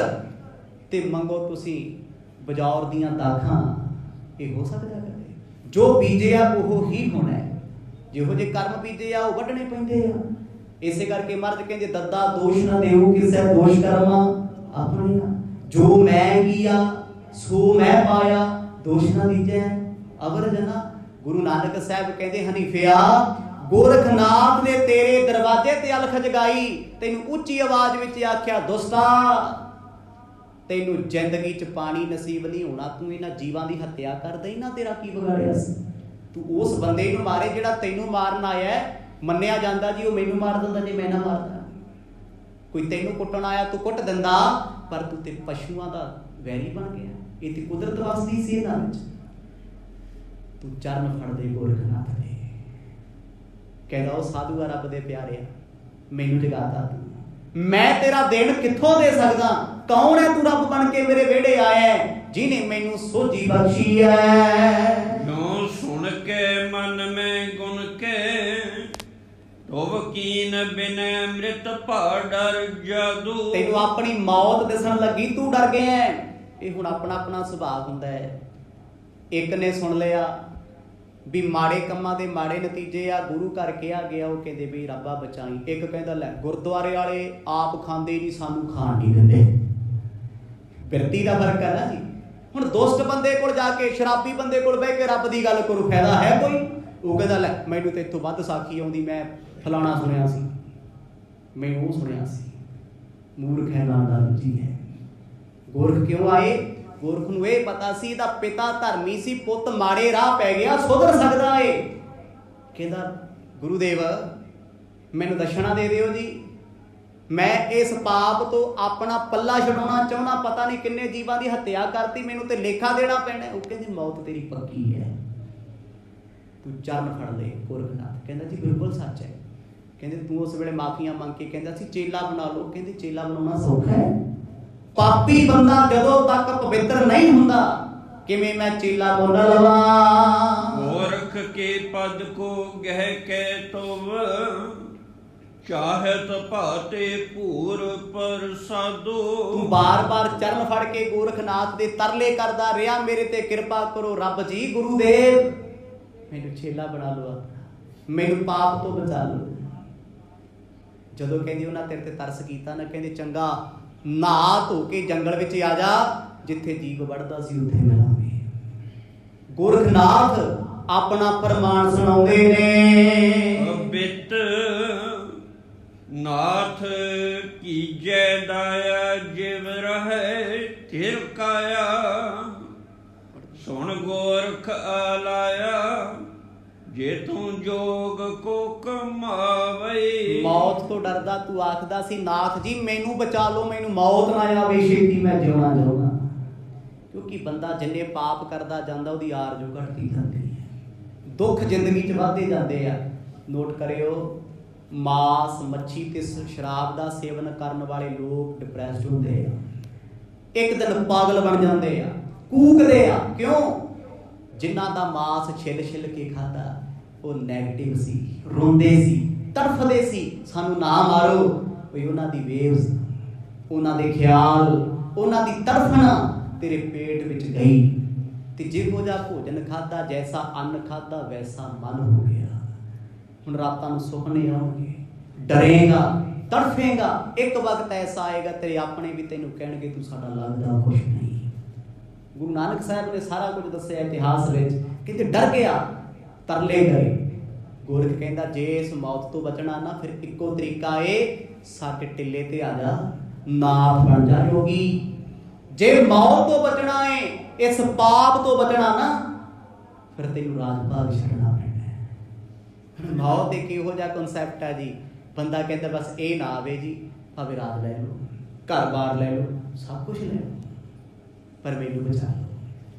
ਤੇ ਮੰਗੋ ਤੁਸੀਂ ਬਜੌਰ ਦੀਆਂ ਦਾਖਾਂ। ਇਹ ਹੋ ਸਕਦਾ ਕਦੇ? ਜੋ ਬੀਜਿਆ ਉਹ ਹੀ ਹੋਣਾ ਹੈ। ਜਿਹੋ ਜਿਹੇ ਕਰਮ ਬੀਜੇ ਆ ਉਹ ਵੱਢਣੇ ਪੈਂਦੇ ਆ। ਇਸੇ ਕਰਕੇ ਮਹਾਰਾਜ ਕਹਿੰਦੇ ਦੱਦਾ ਦੋਸ਼ ਨਾ ਦੇਉ ਕਿਸੇ ਦੋਸ਼ ਕਰਮਾਂ ਆਪਣੀਆਂ। ਜੋ ਮੈਂ ਕੀਆ ਸੋ ਮੈਂ ਪਾਇਆ, ਦੋਸ਼ ਨਾ ਦੀਜੈ ਅਵਰ ਜਨਾ। ਗੁਰੂ ਨਾਨਕ ਸਾਹਿਬ ਕਹਿੰਦੇ ਹਨੀਫਿਆ, ਗੋਰਖਨਾਥ ਨੇ ਤੇਰੇ ਦਰਵਾਜ਼ੇ ਤੇ ਅਲਖ ਜਗਾਈ, ਤੈਨੂੰ ਉੱਚੀ ਆਵਾਜ਼ ਵਿੱਚ ਆਖਿਆ ਦੁਸ਼ਟਾ ਤੈਨੂੰ ਜ਼ਿੰਦਗੀ 'ਚ ਪਾਣੀ ਨਸੀਬ ਨਹੀਂ ਹੋਣਾ, ਤੂੰ ਇਹਨਾਂ ਜੀਵਾਂ ਦੀ ਹੱਤਿਆ ਕਰਦਾ, ਇਹਨਾਂ ਤੇਰਾ ਕੀ ਵਿਗਾੜਿਆ ਸੀ? ਤੂੰ ਉਸ ਬੰਦੇ ਨੂੰ ਮਾਰੇ ਜਿਹੜਾ ਤੈਨੂੰ ਮਾਰਨ ਆਇਆ। ਮੰਨਿਆ ਜਾਂਦਾ ਜੀ ਉਹ ਮੈਨੂੰ ਮਾਰ ਦਿੰਦਾ ਜੇ ਮੈਂ ਨਾ ਮਾਰਦਾ। ਕੋਈ ਤੈਨੂੰ ਕੁੱਟਣ ਆਇਆ ਤੂੰ ਕੁੱਟ ਦਿੰਦਾ, ਪਰ ਤੂੰ ਤੇ ਪਸ਼ੂਆਂ ਦਾ ਵੈਰੀ ਬਣ ਗਿਆ। ਇਹ ਤੇ ਕੁਦਰਤ ਵਸਦੀ ਸੀ ਇਹਨਾਂ ਵਿੱਚ। ਤੂੰ ਚਰਨ ਫੜਦੇ ਗੋਰਖਨਾਥ ਦੇ। ਕਹਿੰਦਾ ਉਹ ਸਾਧੂ ਆ ਰੱਬ ਦੇ ਪਿਆਰਿਆ, ਮੈਨੂੰ ਜਗਾਤਾ ਤੂੰ, ਮੈਂ ਤੇਰਾ ਦੇਣ ਕਿੱਥੋਂ ਦੇ ਸਕਦਾ? ਕੌਣ ਹੈ ਤੂੰ ਰੱਬ ਬਣ ਕੇ ਮੇਰੇ ਵਿਹੜੇ ਆਇਆ, ਜਿਹਨੇ ਮੈਨੂੰ ਸੋਝੀ ਬਖਸ਼ੀ ਹੈ। ਜੋ ਸੁਣ ਕੇ ਮਨ ਮੈਂ ਗੁਣ ਕੇ ਤੋਵਕੀਨ ਬਿਨੈ ਅੰਮ੍ਰਿਤ ਭਾ ਡਰ ਜਾਦੂ। ਤੈਨੂੰ ਆਪਣੀ ਮੌਤ ਦਿਸਣ ਲੱਗੀ, ਤੂੰ ਡਰ ਗਿਆ। ਇਹ ਹੁਣ ਆਪਣਾ ਆਪਣਾ ਸੁਭਾਅ ਹੁੰਦਾ ਹੈ। ਇੱਕ ਨੇ ਸੁਣ ਲਿਆ ਵੀ ਮਾੜੇ ਕੰਮਾਂ ਦੇ ਮਾੜੇ ਨਤੀਜੇ ਆ, ਗੁਰੂ ਘਰ ਕਿਹਾ ਗਿਆ, ਉਹ ਕਹਿੰਦੇ ਵੀ ਰੱਬਾ ਬਚਾਈ। ਇੱਕ ਕਹਿੰਦਾ ਲੈ ਗੁਰਦੁਆਰੇ ਵਾਲੇ ਆਪ ਖਾਂਦੇ ਨਹੀਂ, ਸਾਨੂੰ ਖਾਣ ਨਹੀਂ ਦਿੰਦੇ। ਬਿਰਤੀ ਦਾ ਫਰਕ ਹੈ ਨਾ ਜੀ। ਹੁਣ ਦੁਸ਼ਟ ਬੰਦੇ ਕੋਲ ਜਾ ਕੇ, ਸ਼ਰਾਬੀ ਬੰਦੇ ਕੋਲ ਬਹਿ ਕੇ ਰੱਬ ਦੀ ਗੱਲ ਕਰੋ, ਫਾਇਦਾ ਹੈ ਕੋਈ? ਉਹ ਕਹਿੰਦਾ ਲੈ ਮੈਨੂੰ ਤੇ ਇੱਥੋਂ ਵੱਧ ਸਾਖੀ ਆਉਂਦੀ, ਮੈਂ ਫਲਾਣਾ ਸੁਣਿਆ ਸੀ, ਮੈਂ ਉਹ ਸੁਣਿਆ ਸੀ। ਮੂਰਖ ਹੈ ਨਾ ਜੀ ਹੈ। ਗੋਰਖ ਕਿਉਂ ਆਏ? ਗੋਰਖ ਨੂੰ ਇਹ ਪਤਾ ਸੀ ਇਹਦਾ ਪਿਤਾ ਧਰਮੀ ਸੀ, ਪੁੱਤ ਮਾੜੇ ਰਾਹ ਪੈ ਗਿਆ, ਸੁਧਰ ਸਕਦਾ ਏ। ਕਹਿੰਦਾ ਗੁਰੂਦੇਵ ਮੈਨੂੰ ਦਸ਼ਣਾ ਦੇ ਦਿਓ ਜੀ, ਮੈਂ ਇਸ ਪਾਪ ਤੋਂ ਆਪਣਾ ਪੱਲਾ ਛਡਾਉਣਾ ਚਾਹੁੰਦਾ। ਪਤਾ ਨਹੀਂ ਕਿੰਨੇ ਜੀਵਾਂ ਦੀ ਹੱਤਿਆ ਕਰਤੀ, ਮੈਨੂੰ ਤੇ ਲੇਖਾ ਦੇਣਾ ਪੈਣਾ। ਉਹ ਕਹਿੰਦੀ ਮੌਤ ਤੇਰੀ ਪੱਕੀ ਹੈ, ਤੂੰ ਚਰਨ ਫੜ ਲੈ। ਗੋਰਖਨਾਥ ਕਹਿੰਦਾ ਜੀ ਬਿਲਕੁਲ ਸੱਚ ਹੈ। ਕਹਿੰਦੇ ਤੂੰ ਉਸ ਵੇਲੇ ਮਾਫੀਆਂ ਮੰਗ ਕੇ ਕਹਿੰਦਾ ਸੀ ਚੇਲਾ ਬਣਾ ਲਓ। ਕਹਿੰਦੇ ਚੇਲਾ ਬਣਾਉਣਾ ਸੌਖਾ ਹੈ? ਪਾਪੀ ਬੰਦਾ ਜਦੋਂ ਤੱਕ ਪਵਿੱਤਰ ਨਹੀਂ ਹੁੰਦਾ, ਕਿਵੇਂ ਮੈਂ ਚੇਲਾ ਬਣ ਲਵਾਂ? ਗੋਰਖ ਕੇ ਪਦ ਕੋ ਗਹਿ ਕੇ ਤੋਵ ਚਾਹਤ ਭਾਤੇ ਭੂਰ ਪ੍ਰਸਾਦੋ। ਤੂੰ ਬਾਰ-ਬਾਰ ਚਰਨ ਫੜ ਕੇ ਗੋਰਖਨਾਥ ਦੇ ਤਰਲੇ ਕਰਦਾ ਰਿਹਾ, ਮੇਰੇ ਤੇ ਕਿਰਪਾ ਕਰੋ ਰੱਬ ਜੀ, ਗੁਰੂਦੇਵ ਮੈਨੂੰ ਛੇਲਾ ਬਣਾ ਲਓ, ਮੈਨੂੰ ਪਾਪ ਤੋਂ ਬਚਾ ਲਓ। ਜਦੋਂ ਕਹਿੰਦੀ ਉਹਨਾਂ ਤੇਰੇ ਤੇ ਤਰਸ ਕੀਤਾ ਨਾ, ਕਹਿੰਦੇ ਚੰਗਾ ਨਹਾ ਧੋ ਕੇ ਜੰਗਲ ਵਿੱਚ ਆ ਜਾ, ਜਿੱਥੇ ਜੀਵ ਵੜਦਾ ਸੀ ਉੱਥੇ ਮਿਲਾਂਗੇ। ਗੋਰਖਨਾਥ ਆਪਣਾ ਪ੍ਰਮਾਣ ਸੁਣਾਉਂਦੇ ਨੇ। ਬਿਤ ਨਾਥ ਕੀਜੈ ਦਾਇਆ, ਜਿਵ ਰਹੇ ਥਿਰ ਕਾਇਆ। ਸੁਣ ਗੋਰਖ ਆਲਾਇਆ, ਜੇ ਤੂੰ ਜੋਗ ਕੋ ਕਮਾਵਈ। ਮੌਤ ਤੋਂ ਡਰਦਾ ਤੂੰ ਆਖਦਾ ਸੀ ਨਾਥ ਜੀ ਮੈਨੂੰ ਬਚਾ ਲਓ, ਮੈਨੂੰ ਮੌਤ ਨਾ ਆਵੇ, ਛੇਤੀ ਮੈਂ ਜਿਉਣਾ ਚਾਹੁੰਦਾ। ਕਿਉਂਕਿ ਬੰਦਾ ਜਿੰਨੇ ਪਾਪ ਕਰਦਾ ਜਾਂਦਾ ਉਹਦੀ ਆਰਜ਼ੂ ਘਟਦੀ ਜਾਂਦੀ ਹੈ, ਦੁੱਖ ਜ਼ਿੰਦਗੀ 'ਚ ਵੱਧਦੇ ਜਾਂਦੇ ਆ। ਨੋਟ ਕਰਿਓ, ਮਾਸ ਮੱਛੀ ਤੇ ਸ਼ਰਾਬ ਦਾ ਸੇਵਨ ਕਰਨ ਵਾਲੇ ਲੋਕ ਡਿਪਰੈਸਡ ਹੁੰਦੇ ਆ, ਇੱਕ ਦਿਨ ਪਾਗਲ ਬਣ ਜਾਂਦੇ ਆ, ਕੂਕਦੇ ਆ। ਕਿਉਂ? ਜਿਨ੍ਹਾਂ ਦਾ ਮਾਸ ਛਿੱਲ ਕੇ ਖਾਧਾ ਉਹ ਨੈਗੇਟਿਵ ਸੀ, ਰੋਂਦੇ ਸੀ, ਤੜਫਦੇ ਸੀ, ਸਾਨੂੰ ਨਾ ਮਾਰੋ। ਵੀ ਉਹਨਾਂ ਦੀ ਵੇਵਸ, ਉਹਨਾਂ ਦੇ ਖਿਆਲ, ਉਹਨਾਂ ਦੀ ਤੜਫਣਾ ਤੇਰੇ ਪੇਟ ਵਿੱਚ ਗਈ, ਤੇ ਜਿਹੋ ਜਿਹਾ ਭੋਜਨ ਖਾਧਾ, ਜੈਸਾ ਅੰਨ ਖਾਧਾ ਵੈਸਾ ਮਨ ਹੋ ਗਿਆ। ਹੁਣ ਰਾਤਾਂ ਨੂੰ ਸੁਪਨੇ ਆਉਣਗੇ, ਡਰੇਗਾ, ਤੜਫੇਗਾ। ਇੱਕ ਵਕਤ ਐਸਾ ਆਏਗਾ ਤੇਰੇ ਆਪਣੇ ਵੀ ਤੈਨੂੰ ਕਹਿਣਗੇ ਤੂੰ ਸਾਡਾ ਲੱਗਦਾ ਕੁਛ ਨਹੀਂ। ਗੁਰੂ ਨਾਨਕ ਸਾਹਿਬ ਨੇ ਸਾਰਾ ਕੁਝ ਦੱਸਿਆ ਇਤਿਹਾਸ ਵਿੱਚ, ਕਿਤੇ ਡਰ ਗਿਆ, ਤਰਲੇ ਕਰੇ। ਗੋਰਖ ਕਹਿੰਦਾ ਜੇ ਇਸ ਮੌਤ ਤੋਂ ਬਚਣਾ ਨਾ, ਫਿਰ ਇੱਕੋ ਤਰੀਕਾ ਏ, ਸਾਡੇ ਟਿੱਲੇ ਤੇ ਆ ਜਾ, ਨਾਥ ਬਣ ਜਾ ਯੋਗੀ। ਜੇ ਮੌਤ ਤੋਂ ਬਚਣਾ ਏ, ਇਸ ਪਾਪ ਤੋਂ ਬਚਣਾ ਨਾ, ਫਿਰ ਤੈਨੂੰ ਰਾਜ ਭਾਗ ਛੱਡਣਾ ਪੈਣਾ। ਮੌਤ ਇੱਕ ਇਹੋ ਜਿਹਾ ਕਨਸੈਪਟ ਹੈ ਜੀ, ਬੰਦਾ ਕਹਿੰਦਾ ਬਸ ਇਹ ਨਾ ਆਵੇ ਜੀ, ਭਾਵੇਂ ਰਾਜ ਲੈ ਲਓ, ਘਰ-ਬਾਰ ਲੈ ਲਓ, ਸਭ ਕੁਛ ਲੈ ਲਓ, ਪਰ ਮੈਨੂੰ ਬਚਾ ਲਓ।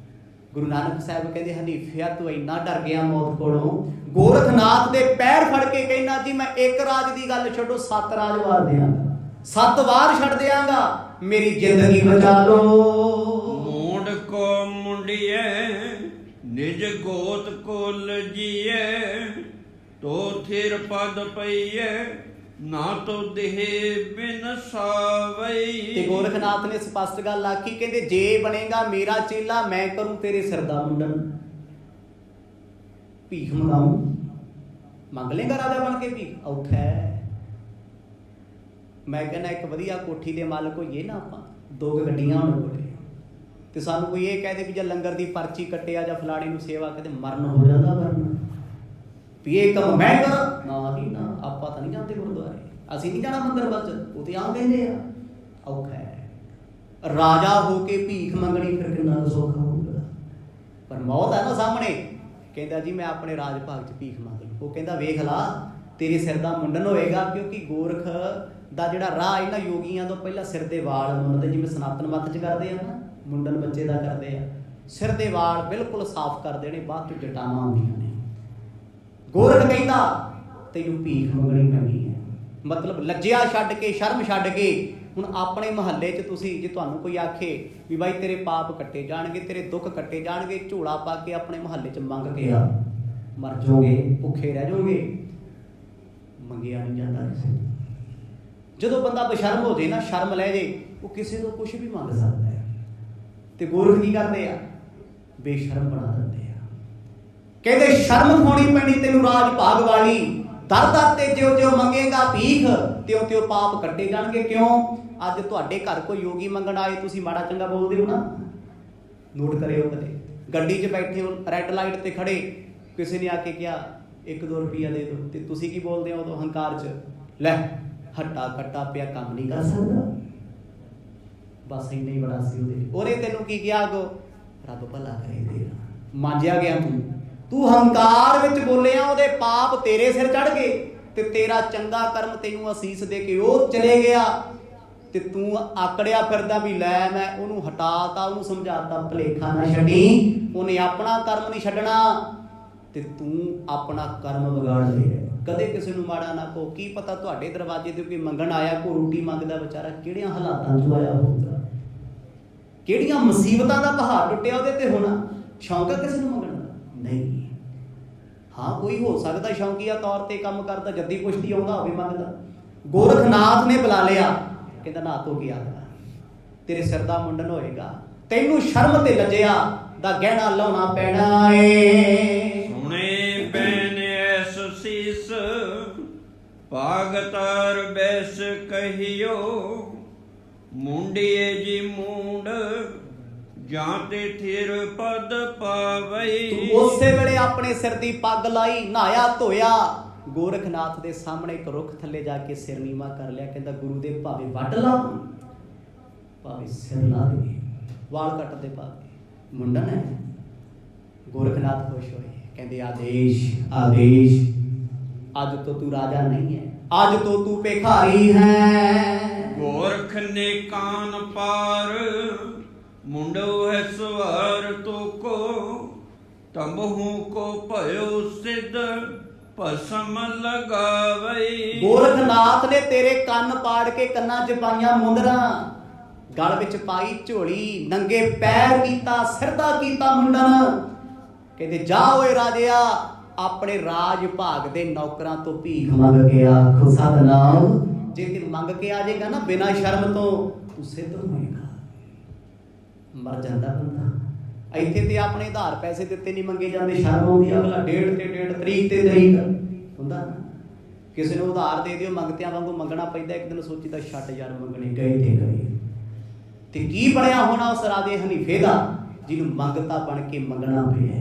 ਗੁਰੂ ਨਾਨਕ ਸਾਹਿਬ ਕਹਿੰਦੇ ਹਨੀਫਿਆ ਤੂੰ ਇੰਨਾ ਡਰ ਗਿਆ ਮੌਤ ਕੋਲੋਂ, ਗੋਰਖਨਾਥ ਦੇ ਪੈਰ ਫੜ ਕੇ ਕਹਿੰਦਾ ਜੀ ਮੈਂ ਇੱਕ ਰਾਜ ਦੀ ਗੱਲ ਛੱਡੋ, 7 ਰਾਜ ਵਾਰ ਦਿਆਂਗਾ, 7 ਵਾਰ ਛੱਡ ਦਿਆਂਗਾ, ਮੇਰੀ ਜ਼ਿੰਦਗੀ ਬਚਾ ਲਓ। ਮੋੜ ਕੋ ਮੁੰਡੀਏ ਨਿਜ ਗੋਤ ਕੁਲ ਜੀਏ, ਤੋ ਥਿਰ ਪਦ ਪਈਏ ਨਾ ਤੋ ਦੇਹ ਬਿਨ ਸਾਵਈ। ਤੇ ਗੋਰਖਨਾਥ ਨੇ ਸਪਸ਼ਟ ਗੱਲ ਆਖੀ, ਕਹਿੰਦੇ ਜੇ ਬਣੇਗਾ ਮੇਰਾ ਚੇਲਾ ਮੈਂ ਕਰੂੰ ਤੇਰੇ ਸਿਰ ਦਾ ਮੁੰਡਨ, ਭੀਖ ਮੰਗਾਉਂ, ਮੰਗ ਲੇਗਾ ਰਾਜਾ ਬਣ ਕੇ ਭੀਖ? ਔਖਾ ਹੈ। ਮੈਂ ਕਹਿੰਦਾ ਇੱਕ ਵਧੀਆ ਕੋਠੀ ਦੇ ਮਾਲਕ ਹੋਈਏ ਨਾ ਆਪਾਂ, 2 ਗੱਡੀਆਂ ਹੋਣ ਕੋਲੇ, ਤੇ ਸਾਨੂੰ ਕੋਈ ਇਹ ਕਹਦੇ ਵੀ ਜੇ ਲੰਗਰ ਦੀ ਪਰਚੀ ਕੱਟਿਆ ਜਾਂ ਫਲਾਣੇ ਨੂੰ ਸੇਵਾ ਕਦੇ ਮਰਨ ਹੋ ਜਾਂਦਾ, ਮਰਨ ਵੀ ਇਹ ਕੰਮ ਮੈਂ ਕਰਾਂ ਨਾ ਜੀ ਨਾ, ਆਪਾਂ ਤਾਂ ਨਹੀਂ ਜਾਂਦੇ ਗੁਰਦੁਆਰੇ, ਅਸੀਂ ਨਹੀਂ ਜਾਣਾ ਮੰਦਰ ਵੱਲ, ਉਹ ਤੇ ਆਮ ਕਹਿੰਦੇ ਆ। ਔਖਾ ਹੈ ਰਾਜਾ ਹੋ ਕੇ ਭੀਖ ਮੰਗਣੀ, ਫਿਰ ਕਿੰਨਾ ਸੌਖਾ ਹੋਊਗਾ। ਪਰ ਮੌਤ ਹੈ ਨਾ ਸਾਹਮਣੇ, ਕਹਿੰਦਾ ਜੀ ਮੈਂ ਆਪਣੇ ਰਾਜ ਭਾਗ 'ਚ ਭੀਖ ਮੰਗ ਲਊ। ਉਹ ਕਹਿੰਦਾ ਵੇਖ ਲਾ ਤੇਰੇ ਸਿਰ ਦਾ ਮੁੰਡਨ ਹੋਏਗਾ, ਕਿਉਂਕਿ ਗੋਰਖ ਦਾ ਜਿਹੜਾ ਰਾਹ ਇਹਨਾਂ ਯੋਗੀਆਂ ਤੋਂ ਪਹਿਲਾਂ ਸਿਰ ਦੇ ਵਾਲ ਮੁੰਨਦੇ, ਜਿਵੇਂ ਸਨਾਤਨ ਮੱਤ 'ਚ ਕਰਦੇ ਆ ਨਾ, ਮੁੰਡਨ ਬੱਚੇ ਦਾ ਕਰਦੇ ਆ, ਸਿਰ ਦੇ ਵਾਲ ਬਿਲਕੁਲ ਸਾਫ਼ ਕਰਦੇ ਨੇ, ਬਾਅਦ 'ਚ ਜਟਾਵਾਂ ਆਉਂਦੀਆਂ ਨੇ। ਗੋਰਖ ਕਹਿੰਦਾ ਤੈਨੂੰ ਭੀਖ ਮੰਗਣੀ ਪੈਣੀ ਹੈ, ਮਤਲਬ ਲੱਜਿਆ ਛੱਡ ਕੇ, ਸ਼ਰਮ ਛੱਡ ਕੇ। ਹੁਣ ਆਪਣੇ ਮੁਹੱਲੇ 'ਚ ਤੁਸੀਂ, ਜੇ ਤੁਹਾਨੂੰ ਕੋਈ ਆਖੇ ਵੀ ਬਾਈ ਤੇਰੇ ਪਾਪ ਕੱਟੇ ਜਾਣਗੇ, ਤੇਰੇ ਦੁੱਖ ਕੱਟੇ ਜਾਣਗੇ, ਝੋਲਾ ਪਾ ਕੇ ਆਪਣੇ ਮੁਹੱਲੇ 'ਚ ਮੰਗ ਕੇ ਆ, ਮਰ ਜਾਓਗੇ, ਭੁੱਖੇ ਰਹਿ ਜਾਓਗੇ, ਮੰਗਿਆ ਨਹੀਂ ਜਾਂਦਾ ਕਿਸੇ ਨੂੰ। ਜਦੋਂ ਬੰਦਾ ਬੇਸ਼ਰਮ ਹੋ ਜੇ ਨਾ, ਸ਼ਰਮ ਲੈ ਜੇ, ਉਹ ਕਿਸੇ ਤੋਂ ਕੁਝ ਵੀ ਮੰਗ ਸਕਦਾ ਹੈ। ਤੇ ਗੋਰਖ ਕੀ ਕਰਦੇ ਆ? ਬੇਸ਼ਰਮ ਬਣਾ ਦਿੰਦੇ ਆ। ਕਹਿੰਦੇ ਸ਼ਰਮ ਹੋਣੀ ਪੈਣੀ ਤੈਨੂੰ ਰਾਜ ਭਾਗ ਵਾਲੀ, ਦਰ ਤੇ ਜਿਉਂ ਮੰਗੇਗਾ ਭੀਖ, ਤਿਉਂ ਪਾਪ ਕੱਟੇ ਜਾਣਗੇ। ਕਿਉਂ? ਅੱਜ ਤੁਹਾਡੇ ਘਰ ਕੋਈ ਯੋਗੀ ਮੰਗਣ ਆਏ, ਤੁਸੀਂ ਮਾੜਾ ਚੰਗਾ ਬੋਲਦੇ ਹੋ ਨਾ, ਨੋਟ ਕਰਿਓ ਕਦੇ, ਗੱਡੀ 'ਚ ਬੈਠੇ ਹੋ, ਰੈੱਡ ਲਾਈਟ ਤੇ ਖੜੇ, ਕਿਸੇ ਨੇ ਆ ਕੇ ਕਿਹਾ 1-2 ਰੁਪਈਆ ਦੇ ਦਿਓ, ਤੇ ਤੁਸੀਂ ਕੀ ਬੋਲਦੇ ਹੋ ਉਦੋਂ ਹੰਕਾਰ 'ਚ? ਲੈ ਹੱਟਾ ਕੱਟਾ ਪਿਆ, ਕੰਮ ਨਹੀਂ ਕਰ ਸਕਦਾ, ਬਸ ਇੰਨਾ ਹੀ ਬੜਾ ਸੀ ਉਹਦੇ ਤੈਨੂੰ ਕੀ ਕਿਹਾ ਅੱਗੋਂ? ਰੱਬ ਭਲਾ ਕਰੇ ਤੇਰਾ, ਮਾਂਜਿਆ ਗਿਆ ਤੂੰ ਹੰਕਾਰ ਵਿੱਚ ਬੋਲਿਆ, ਉਹਦੇ ਪਾਪ ਤੇਰੇ ਸਿਰ ਚੜ ਗਏ, ਤੇ ਤੇਰਾ ਚੰਗਾ ਕਰਮ ਤੈਨੂੰ ਅਸੀਸ ਦੇ ਕੇ ਉਹ ਚਲੇ ਗਿਆ, ਤੇ ਤੂੰ ਆਕੜਿਆ ਫਿਰਦਾ ਵੀ ਲੈ ਮੈਂ ਉਹਨੂੰ ਹਟਾਤਾ, ਉਹਨੂੰ ਸਮਝਾਤਾ, ਭੁਲੇਖਾ ਨਾ ਛੱਡੀ, ਉਹਨੇ ਆਪਣਾ ਕਰਮ ਨਹੀਂ ਛੱਡਣਾ, ਤੇ ਤੂੰ ਆਪਣਾ ਕਰਮ ਵਿਗਾੜ ਲਿਆ। ਕਦੇ ਕਿਸੇ ਨੂੰ ਮਾੜਾ ਨਾ ਕਹੋ, ਕੀ ਪਤਾ ਤੁਹਾਡੇ ਦਰਵਾਜ਼ੇ ਤੇ ਕੋਈ ਮੰਗਣ ਆਇਆ, ਕੋਈ ਰੋਟੀ ਮੰਗਦਾ ਵਿਚਾਰਾ ਕਿਹੜੀਆਂ ਹਾਲਾਤਾਂ 'ਚ ਆਇਆ ਹੋਊਗਾ, ਕਿਹੜੀਆਂ ਮੁਸੀਬਤਾਂ ਦਾ ਪਹਾੜ ਟੁੱਟਿਆ ਉਹਦੇ ਤੇ ਹੋਣਾ। ਸ਼ੌਂਕ ਹੈ ਕਿਸੇ ਨੂੰ ਮੰਗਣ ਦਾ? ਨਹੀਂ। ਹਾਂ ਕੋਈ ਹੋ ਸਕਦਾ ਸ਼ੌਂਕੀਆ ਤੌਰ ਤੇ ਕੰਮ ਕਰਦਾ, ਜੱਦੀ ਪੁਸ਼ਤੀ ਆਉਂਦਾ ਹੋਵੇ ਮੰਗਦਾ, ਗੋਰਖਨਾਥ ਨੇ ਬੁਲਾ ਲਿਆ, ਕਹਿੰਦਾ ਨਹਾ ਧੋ ਕੇ ਆ ਜਾ, ਤੇਰੇ ਸਿਰ ਦਾ ਮੁੰਡਨ ਹੋਏਗਾ, ਤੈਨੂੰ ਸ਼ਰਮ ਤੇ ਲੱਜਿਆ ਦਾ ਗਹਿਣਾ ਲਾਉਣਾ ਪੈਣਾ ਏ। ਸੁਣੇ ਬੈਨ ਐਸ ਸੀਸ ਭਾਗਤਰ ਬੈਸ ਕਹੀਓ, ਮੁੰਡੀਏ ਜੀ ਮੂੰਡ ਜਾਂ ਤੇ ਥਿਰ ਪਦ ਪਾਵਈ। ਉਸੇ ਵੇਲੇ ਆਪਣੇ ਸਿਰ ਦੀ ਪੱਗ ਲਾਈ, ਨਹਾਇਆ ਧੋਇਆ, ਗੋਰਖਨਾਥ ਦੇ ਸਾਹਮਣੇ ਇੱਕ ਰੁੱਖ ਥੱਲੇ ਜਾ ਕੇ ਸਿਰ ਨੀਵਾ ਕਰ ਲਿਆ। ਕਹਿੰਦਾ ਗੁਰੂ ਦੇ ਭਾਵੇਂ ਵੱਢ ਲਾ, ਭਾਵੇਂ ਸਿਰ ਲਾ ਦੇ, ਵਾਲ ਕੱਟ ਦੇ, ਭਾਵੇਂ ਮੁੰਡਨ ਹੈ। ਗੋਰਖਨਾਥ ਖੁਸ਼ ਹੋਏ, ਕਹਿੰਦੇ ਆਦੇਸ਼ ਆਦੇਸ਼, ਅੱਜ ਤੋਂ ਤੂੰ ਰਾਜਾ ਨਹੀਂ ਹੈ, ਅੱਜ ਤੋਂ ਤੂੰ ਭਿਖਾਰੀ ਹੈ। ਗੋਰਖ ਨੇ ਕਾਨ ਪਾਰ ਮੁੰਡੋ ਹੈ ਸਵਾਰ ਤੋ ਕੋ, ਤੰਬਹੂ ਕੋ ਭਇਓ ਸਿੱਧ ਭਸਮ ਲਗਾਵਈ। ਗੋਰਖਨਾਥ ਨੇ ਤੇਰੇ ਕੰਨ ਪਾੜ ਕੇ ਕੰਨਾਂ 'ਚ ਪਾਈਆਂ ਮੁੰਦਰਾਂ, ਗਲ ਵਿੱਚ ਪਾਈ ਝੋਲੀ, ਨੰਗੇ ਪੈਰ ਕੀਤਾ, ਸਿਰ ਦਾ ਕੀਤਾ ਮੁੰਡਨ। ਕਹਿੰਦੇ ਜਾ ਓਏ ਰਾਜਿਆ, ਆਪਣੇ ਰਾਜ ਭਾਗ ਦੇ ਨੌਕਰਾਂ ਤੋਂ ਭੀਖ ਮੰਗ ਕੇ ਆਖੋ ਸਤਨਾਮ। ਜੇ ਤੇ ਮੰਗ ਕੇ ਆ ਜਾਏਗਾ ਨਾ ਬਿਨਾਂ ਸ਼ਰਮ ਤੋਂ, ਤੂੰ ਸਿੱਧ ਹੋਏਗਾ। ਮਰ ਜਾਂਦਾ ਬੰਦਾ। ਇੱਥੇ ਤੇ ਆਪਣੇ ਆਧਾਰ ਪੈਸੇ ਦਿੱਤੇ ਨਹੀਂ ਮੰਗੇ ਜਾਂਦੇ, ਸ਼ਰਮ ਆਉਂਦੀ, ਅਗਲਾ ਡੇਢ ਤੇ ਡੇਢ, ਤਰੀਕ ਤੇ ਤਰੀਕ ਹੁੰਦਾ ਨਾ। ਕਿਸੇ ਨੂੰ ਉਧਾਰ ਦੇ ਦਿਓ, ਮੰਗਤਿਆਂ ਵਾਂਗੂ ਮੰਗਣਾ ਪੈਂਦਾ। ਇੱਕ ਦਿਨ ਸੋਚੀਦਾ ਛੱਡ ਯਾਰ ਮੰਗਣੇ, ਗਏ ਤੇ ਗਏ। ਤੇ ਕੀ ਬਣਿਆ ਹੋਣਾ ਉਸ ਰਾਜੇ ਹਨੀਫੇ ਦਾ, ਜਿਹਨੂੰ ਮੰਗਤਾ ਬਣ ਕੇ ਮੰਗਣਾ ਪਿਆ।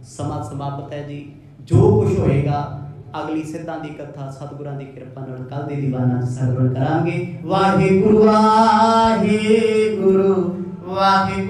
ਸਮਾਂ ਸਮਾਪਤ ਹੈ ਜੀ। ਜੋ ਕੁਝ ਹੋਏਗਾ ਅਗਲੀ ਸਿੱਧਾਂ ਦੀ ਕਥਾ ਸਤਿਗੁਰਾਂ ਦੀ ਕਿਰਪਾ ਨਾਲ ਕੱਲ ਦੇ ਦੀਵਾਨਾਂ 'ਚ ਸਰਵਣ ਕਰਾਂਗੇ। ਵਾਹਿਗੁਰੂ ਵਾਹਿਗੁਰੂ ਵਾਹਿਗੁਰੂ।